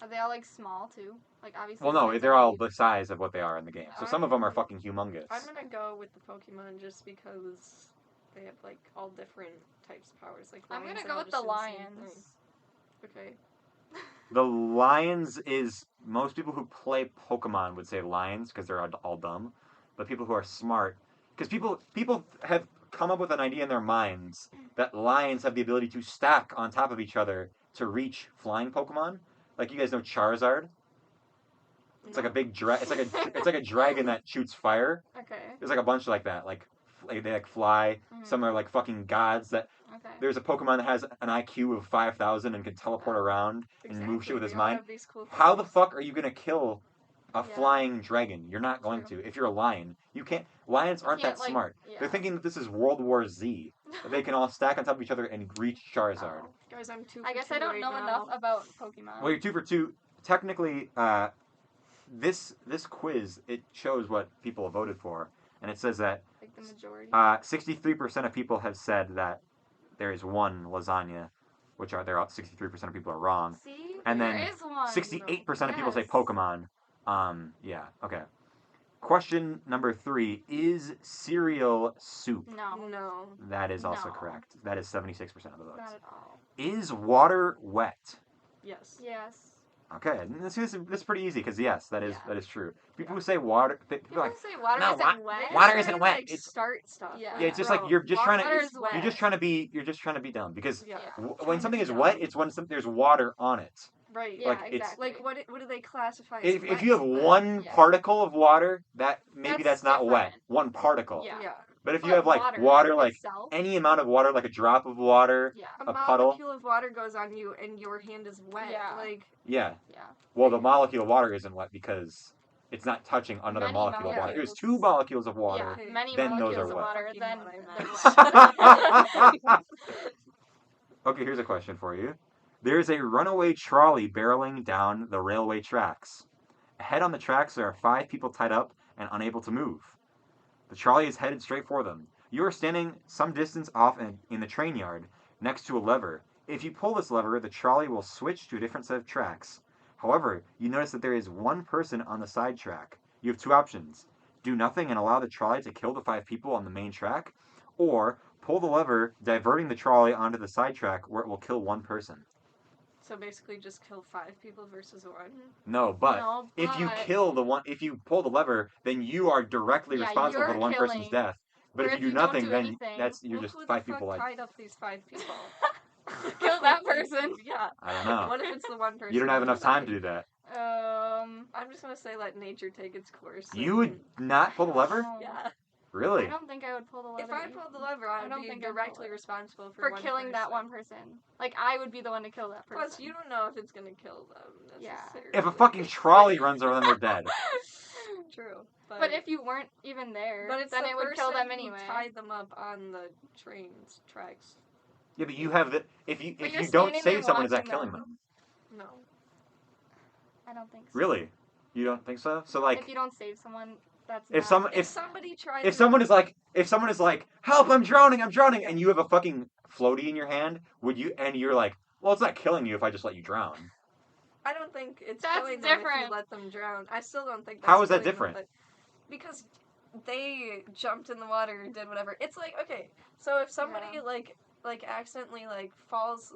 Are they all like small too? Like obviously. Well, no, lions they're are all huge. the size of what they are in the game. So some of them are fucking humongous. I'm gonna go with the Pokemon just because they have like all different types of powers. Like I'm lions gonna go are with the just insane lions. things. Okay. The lions is most people who play Pokemon would say lions because they're all dumb, but people who are smart, because people have come up with an idea in their minds that lions have the ability to stack on top of each other to reach flying Pokemon. Like you guys know Charizard. It's like a big it's like a dragon that shoots fire. Okay. There's like a bunch like that. Like they like fly. Mhm. Some are like fucking gods that. Okay. There's a Pokemon that has an IQ of 5,000 and can teleport around and move shit with his we all mind. have these cool How the things. fuck are you gonna kill a Yeah. flying dragon? You're not going True. to. If you're a lion, you can't. Lions aren't can't, that like- smart. yeah. They're thinking that this is World War Z. That they can all stack on top of each other and reach Charizard. Oh. Guys, I'm 2 I for guess 2 I don't right know now. enough about Pokemon. Well, you're 2 for 2. Technically, this quiz it shows what people have voted for, and it says that Like the majority. 63% of people have said that there is one lasagna, which are 63% of people are wrong. See, and there then is one. 68% of people say Yes. Pokemon. Yeah, okay. Question number 3. Is cereal soup? No, No. That is also No. correct. That is 76% of the votes. not at all. Is water wet? Yes. Yes. Okay, and this is pretty easy because yes, that is Yeah. true. People who say water, people People are like, say water "No, isn't wa- wet. water They isn't say, wet, Like, it's- start stuff. Yeah. yeah, it's just like Bro, you're just trying water to is wet. you're just trying to be dumb because Yeah. Yeah. when Trying something to is be wet, dumb. it's when there's water on it. Right. Yeah, like, it's- exactly. Like what do they classify as If wet? you have one Yeah. particle of water, that maybe That's that's not wet. different. One particle. Yeah. Yeah. But if you But have like water like itself, any amount of water, like a drop of water, yeah, A a puddle. molecule of water goes on you and your hand is wet. Yeah. Like yeah. yeah. Well, the molecule of water isn't wet because it's not touching another Many molecule of water. It was molecules. 2 molecules of water. Yeah, many Then those molecules are of wet. water. Fucking Then what I meant. Okay, here's a question for you. There's a runaway trolley barreling down the railway tracks. Ahead on the tracks, there are 5 people tied up and unable to move. The trolley is headed straight for them. You are standing some distance off in the train yard, next to a lever. If you pull this lever, the trolley will switch to a different set of tracks. However, you notice that there is one person on the side track. You have 2 options. Do nothing and allow the trolley to kill the 5 people on the main track, or pull the lever, diverting the trolley onto the side track where it will kill 1 person. So basically, just kill 5 people versus 1. No, but No, if you but- kill the one, if you pull the lever, then you are directly Yeah, responsible for you're the one person's killing. death. But Or if you do don't nothing, do then anything, that's you're Well, just who 5 the people fuck like. tied up these 5 people? Kill that person. Yeah. I don't know. What if it's the one person? You don't have that enough time to died? do that. I'm just gonna say let nature take its course. You would not pull the lever? No. Yeah. Really? I don't think I would pull the lever. If I pulled the lever, I I would don't be think I'd pull directly it. responsible For one killing that person. one person. Like, I would be the one to kill that person. Plus, you don't know if it's gonna kill them Yeah. necessarily. If a fucking trolley runs over them, they're dead. True. But if you weren't even there, but it's then the it would kill person them anyway. who tied them up on the train's tracks. Yeah, but you have the if you But if you're you don't standing save there someone, is that watching killing them. them? No. I don't think so. Really? You don't think so? So like if you don't save someone, that's if not... someone If somebody tried if to someone is like help, I'm drowning, and you have a fucking floaty in your hand, would you and you're like, well, it's not killing you if I just let you drown. I don't think it's That's killing them if different. you let them drown. I still don't think that's How is that killing them, different? but- because they jumped in the water and did whatever. It's like, okay, so if somebody Yeah. like accidentally falls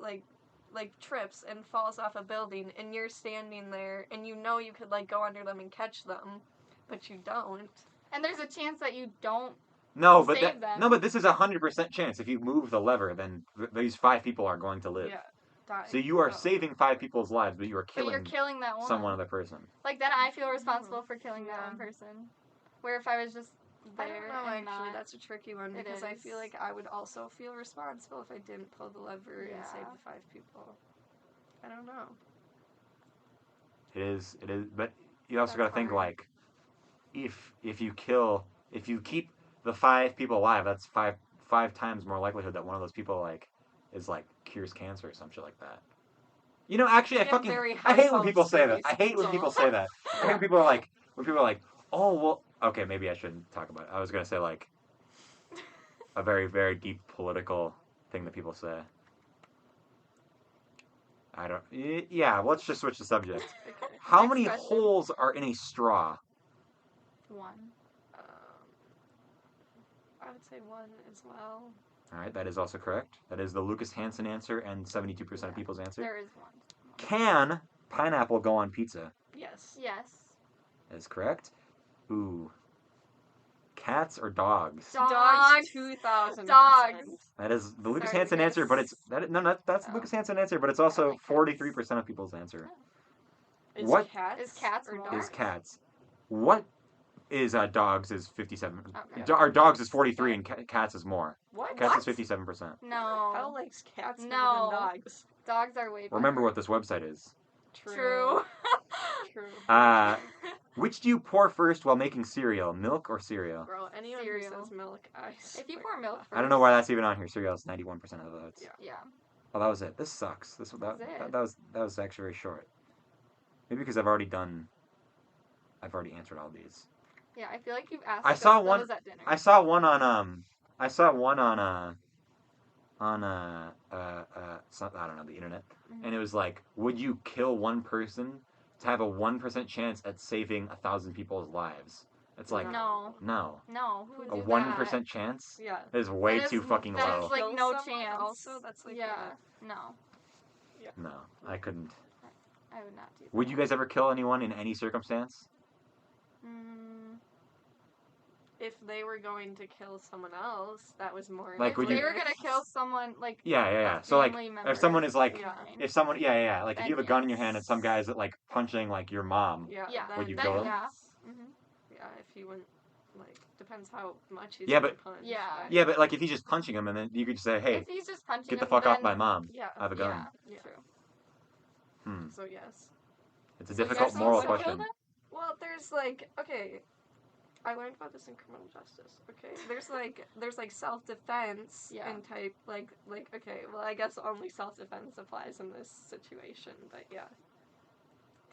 trips and falls off a building and you're standing there and you know you could go under them and catch them, but you don't. And there's a chance that you don't... No, but Save them. no, but this is 100% chance. If you move the lever, then these 5 people are going to live. Yeah. Die. So you are Oh. saving 5 people's lives, but you are But you're killing killing that one. some other person. Like, then I feel responsible for killing that Yeah. one person. Where if I was just I there don't know, and actually. not... That's a tricky one It because I is. feel like I would also feel responsible if I didn't pull the lever and save Yeah. the 5 people. I don't know. It is, but you also That's got to think hard. if you keep the 5 people alive, that's five times more likelihood that one of those people cures cancer or some shit like that. You know, actually, You have very I hate when high people say that. hopes, I hate when so- people say that. I hate when people are like, oh well, okay, maybe I shouldn't talk about it. I was gonna say a very, very deep political thing that people say. I don't. Yeah, let's just switch the subject. Okay. How Next many question. holes are in a straw? One. I would say 1 as well. All right, that is also correct. That is the Lucas Hansen answer and 72% of Yeah. people's answer. There is one. Can pineapple go on pizza? Yes. Yes. That is correct. Ooh. Cats or dogs? Dogs. 2,000. Dogs. That is the Lucas Sorry, Hansen Lucas. answer, but it's that's the Oh. Lucas Hansen answer, but it's also like cats. 43% of people's answer. Is What cats? Is cats or more? dogs? Is cats? What is dogs is 57. Okay. Or dogs is 43 and cats is more. What? Cats What? is 57%. No. How likes cats more No. than dogs? Dogs are way better. Remember what this website is. True. True. Which do you pour first while making cereal? Milk or cereal? Bro, anyone Cereal. who says milk, I If you swear pour to milk God. first... I don't know why that's even on here. Cereal is 91% of the votes. Yeah. Yeah. Oh, that was it. This sucks. That was it. that was actually very short. Maybe because I've already answered all these. Yeah, I feel like you've asked I saw us one- those at dinner. I saw one on I don't know, the internet, Mhm. and it was like, would you kill one person to have a 1% chance at saving 1,000 people's lives? It's like No. no, No. Who would a do 1% chance Yeah. is way That too is- fucking that low. is, like, Kill no someone chance. Also, that's like Yeah. No. No, I couldn't. I would not do that. Would you guys ever kill anyone in any circumstance? if they were going to kill someone else, that was more. Like, If would they you- were gonna kill someone, like... Yeah. a So like, family member, if someone is like, Yeah. fine. if someone, like if Then you have a gun in your hand and yes. some guy's like punching like your mom, Yeah. Yeah. Then, Would you then kill him? Yeah. yes. Mhm. Yeah, if he wouldn't, depends how much he's Yeah, gonna but- punch. Yeah. yeah, but like if he's just punching him and then you could just say, hey, If he's just punching get the him, fuck off then- my mom. Yeah. I have a gun. Yeah. Yeah. True. Hmm. So yes. It's a So difficult yes, moral you would kill question. them? Well, there's like, okay, I learned about this in criminal justice. Okay, there's like self-defense Yeah. and type like okay, well I guess only self-defense applies in this situation, but yeah.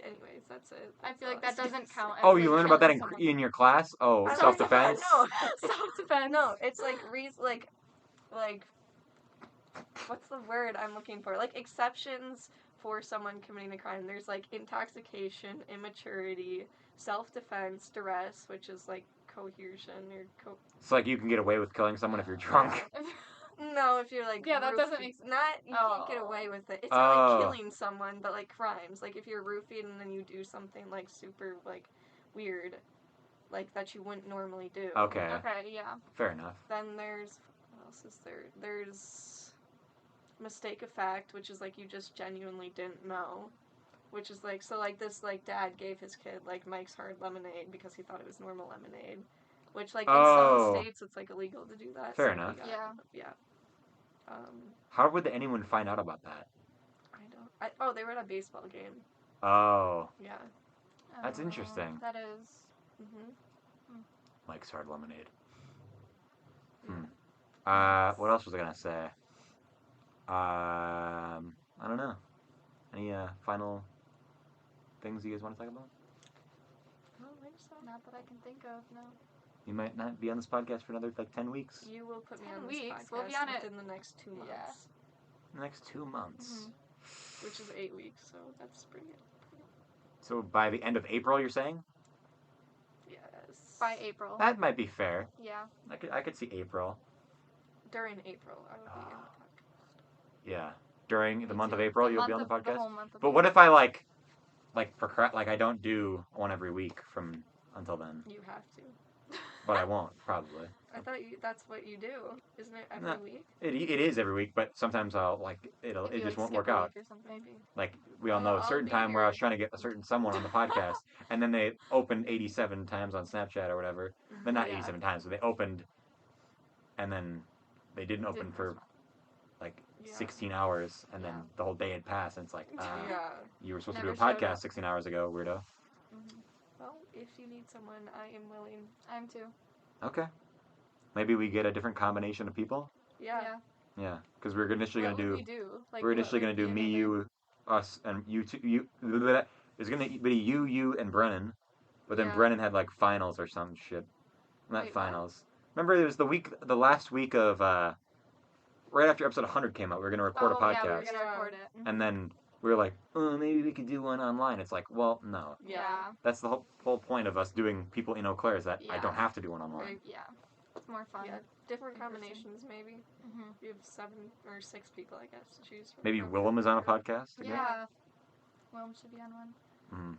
Anyways, that's it. I That's feel all like I that was gonna doesn't say. count. As, Oh, like, you learned about that killing someone. in your class? Oh, I self-defense? No, Self-defense. no, it's like like what's the word I'm looking for? Like exceptions for someone committing a crime. There's like intoxication, immaturity, self-defense, duress, which is like coercion or It's like you can get away with killing someone if you're drunk. No, if you're like Yeah, that doesn't roofied. make Not you can't get Oh. away with it. It's not like Oh. killing someone, but like crimes. Like if you're roofied and then you do something like super like weird, like that you wouldn't normally do. Okay, Okay, yeah. fair enough. Then there's what else is there? There's mistake of fact, which is like you just genuinely didn't know. Which is like so like this like dad gave his kid like Mike's Hard Lemonade because he thought it was normal lemonade. Which like in Oh. some states it's like illegal to do that. Fair so enough. Yeah. How would anyone find out about that? Oh, they were at a baseball game. Oh, Yeah. That's Oh, interesting. That is. Mhm. Mike's Hard Lemonade. What else was I gonna say? I don't know. Any final things you guys want to talk about? I don't think so. Not that I can think of, no. You might not be on this podcast for another 10 weeks. You will put me 10 on this weeks. podcast We'll be on it. within the next 2 months. Yeah. The next 2 months. Which is 8 weeks, so that's pretty good. So by the end of April, you're saying? Yes. By April. That might be fair. Yeah. I could see April. During April, I would be in the podcast. Yeah. During the Me month of too. April, The you'll be on month the of- podcast. The whole month of But what if April. I I don't do one every week from until then? You have to. But I won't probably. I thought that's what you do, isn't it? Every No. week, It is every week, but sometimes I'll If it you, just like, won't skip work a out. week or something. maybe. Like we all Oh, know a I'll certain be time where I here. was trying to get a certain someone on the podcast, and then they opened 87 times on Snapchat or whatever. But not Yeah. 87 times, but they opened, and then they didn't open Didn't for respond. like Yeah. 16 hours, and then Yeah. the whole day had passed, and it's like, Yeah. you were supposed Never to do a showed podcast up. 16 hours ago, weirdo. Well, if you need someone, I am willing. I'm too. Okay. Maybe we get a different combination of people. Yeah. Yeah, because we're initially What gonna would do. we do? Like, We're what initially would gonna do be me, another- you, us, and you two. There's gonna be you, and Brennan, but then Yeah. Brennan had like finals or some shit. Not Wait, what? finals. Remember, it was the last week of right after episode 100 came out. We were gonna record a Oh, yeah, we were podcast, gonna Yeah. record it. Mhm. and then we were like, oh, maybe we could do one online. It's like, well, no. Yeah. That's the whole point of us doing people in Eau Claire is that I Yeah. don't have to do one online. Right. Yeah. It's more fun. Yeah. Different In person. combinations, maybe. Mm-hmm. You have 7 or 6 people, I guess, to choose from. Maybe Willem is on a podcast again. Yeah. Willem should be on one. Mhm.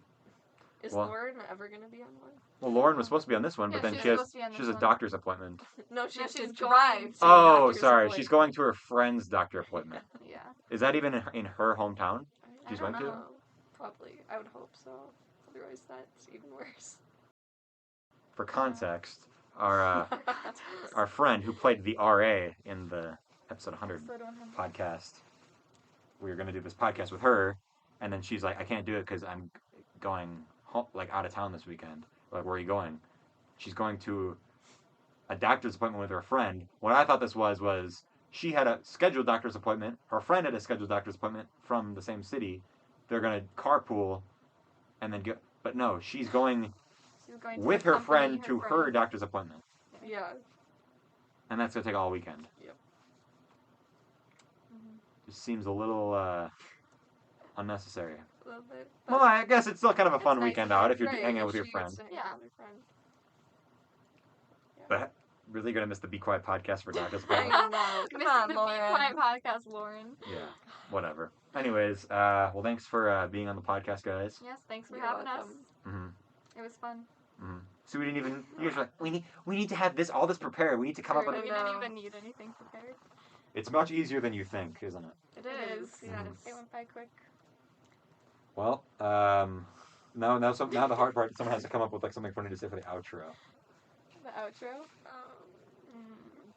Is Well- Lauren ever gonna be on one? Well, Lauren was supposed to be on this one, Yeah, but then she's she has supposed to be on she this has a one. doctor's appointment. No, she No, has to she's drive. going. To the Oh, doctor's sorry. appointment. She's going to her friend's doctor appointment. Yeah. Is that even in her hometown? I She's don't went to? know. Probably. I would hope so. Otherwise, that's even worse. For context, our friend who played the RA in the episode 100 Episode 100. podcast, we were going to do this podcast with her, and then she's like, I can't do it because I'm going home, like out of town this weekend. Like, where are you going? She's going to a doctor's appointment with her friend. What I thought this was she had a scheduled doctor's appointment. Her friend had a scheduled doctor's appointment from the same city. They're going to carpool and then go. But no, she's going She's going to with her accompany friend to her doctor's appointment. Yeah. And that's going to take all weekend. Mhm. Just seems a little unnecessary. A little bit. Well, I guess it's still kind of a It's fun nice weekend to out get if you're Right, hanging out if with your she friend. gets to hang Yeah. out with her friend. But really going to miss the Be Quiet podcast for doctor's I appointment? know. Come Missed on, the Be Lauren. Quiet podcast, Lauren. Yeah, whatever. Anyways, well, thanks for being on the podcast, guys. Yes, thanks for You're having us. welcome. Mm-hmm. It was fun. Mm-hmm. So we didn't even. You guys were like, we need to have all this prepared. We need to come up We with. I didn't know. even need anything prepared. It's much easier than you think, isn't it? It is. Yeah, Mhm. it went by quick. Well, now the hard part. Someone has to come up with like something funny to say for the outro. The outro.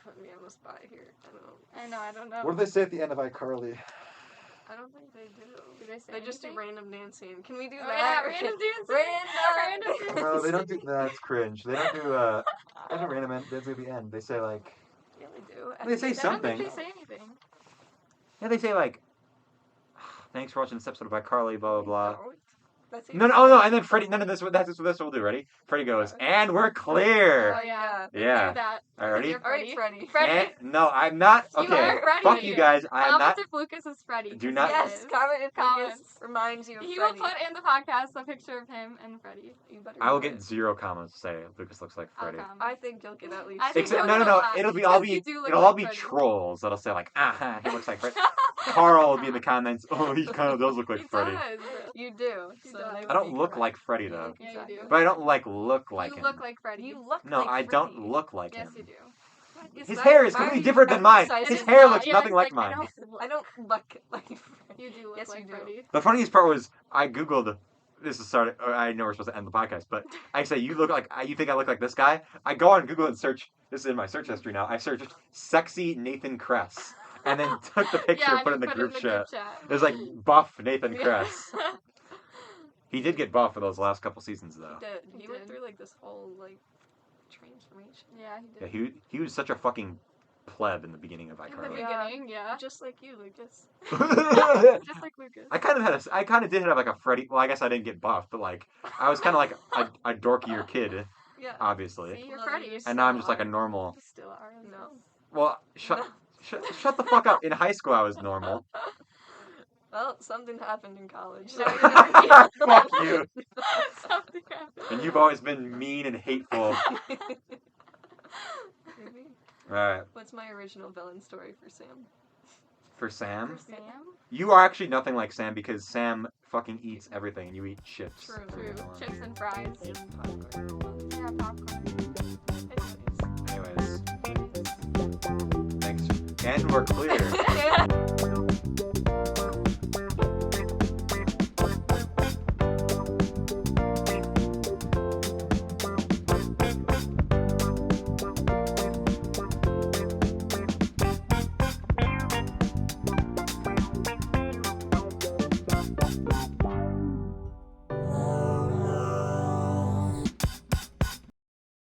Put me on the spot here. I don't know. I know. I don't know. What do they say at the end of iCarly? I don't think they do. Do they say They just do anything? random dancing. Can we do Oh, that? yeah, random dancing. Random dancing. No, they don't do that's cringe. They don't do random dance at the end. They say like Yeah, they do. They say I don't something. think they say anything. yeah, they say like thanks for watching this episode of iCarly, blah blah blah. Don't. That's No, and then Freddie. No, this we'll do. Ready? Freddie goes, and we're clear. Oh, yeah. Yeah. Do that. All right, ready? You're All right, Freddie. Freddie. No, I'm not. You Okay, are Freddie. fuck you guys. I'm Comment not. if Lucas is Freddie. Do 'cause not- he Yes, is. comment if Comments. Lucas reminds you of He Freddie. will put in the podcast a picture of him and Freddie. You better I will do get it. 0 comments to say Lucas looks like I'll Freddie. comment. I think you'll get at least. I think Except you'll no. get a lot, It'll be because all you be do look it'll all like be Freddie. trolls that'll say like he looks like Freddie. Carl will be in the comments. Oh, he kind of does look like He Freddie. does. You do. He So does. they I would don't be look correct. like Freddie though. Yeah, you do. But I don't look like You him. look like Freddie. You look No, like I don't Freddie. look like Yes, him. you do. Is His that- hair is why are completely you different than mine. emphasizing His It's hair not. looks Yeah, nothing it's like I mine. don't- I don't look like Freddie. You do look Yes, like you do. Freddie. The funniest part was I googled. This is started. I know we're supposed to end the podcast, but I say you look like you think I look like this guy. I go on Google and search. This is in my search history now. I searched sexy Nathan Kress, and then took the picture Yeah, and put it and in the you group chat. chat. It was like buff Nathan Yeah. Kress. He did get buff for those last couple seasons though. He He went did. through like this whole like transformation. Yeah, he Yeah, did. he was such a fucking pleb in the beginning of In the iCarly. Yeah. beginning, yeah. Just like you, Lucas. Just like Lucas. I kind of did have like a Freddie. Well, I guess I didn't get buff, but like I was kind of like a dorkier kid, Yeah. obviously. See, you're Well, Freddie. you're And now I'm just still like a are. normal. You still are. No. Well, shut the fuck up. In high school, I was normal. Well, something happened in college. No, you didn't. Fuck you. Something happened. And you've always been mean and hateful. Maybe. All right, What's my original villain story for Sam? for Sam, For Sam? you are actually nothing like Sam because Sam fucking eats everything and you eat chips. True. True. Every now and Chips and fries. And popcorn. Yeah, popcorn. Anyways. then. Anyways, thanks. And we're clear. Yeah.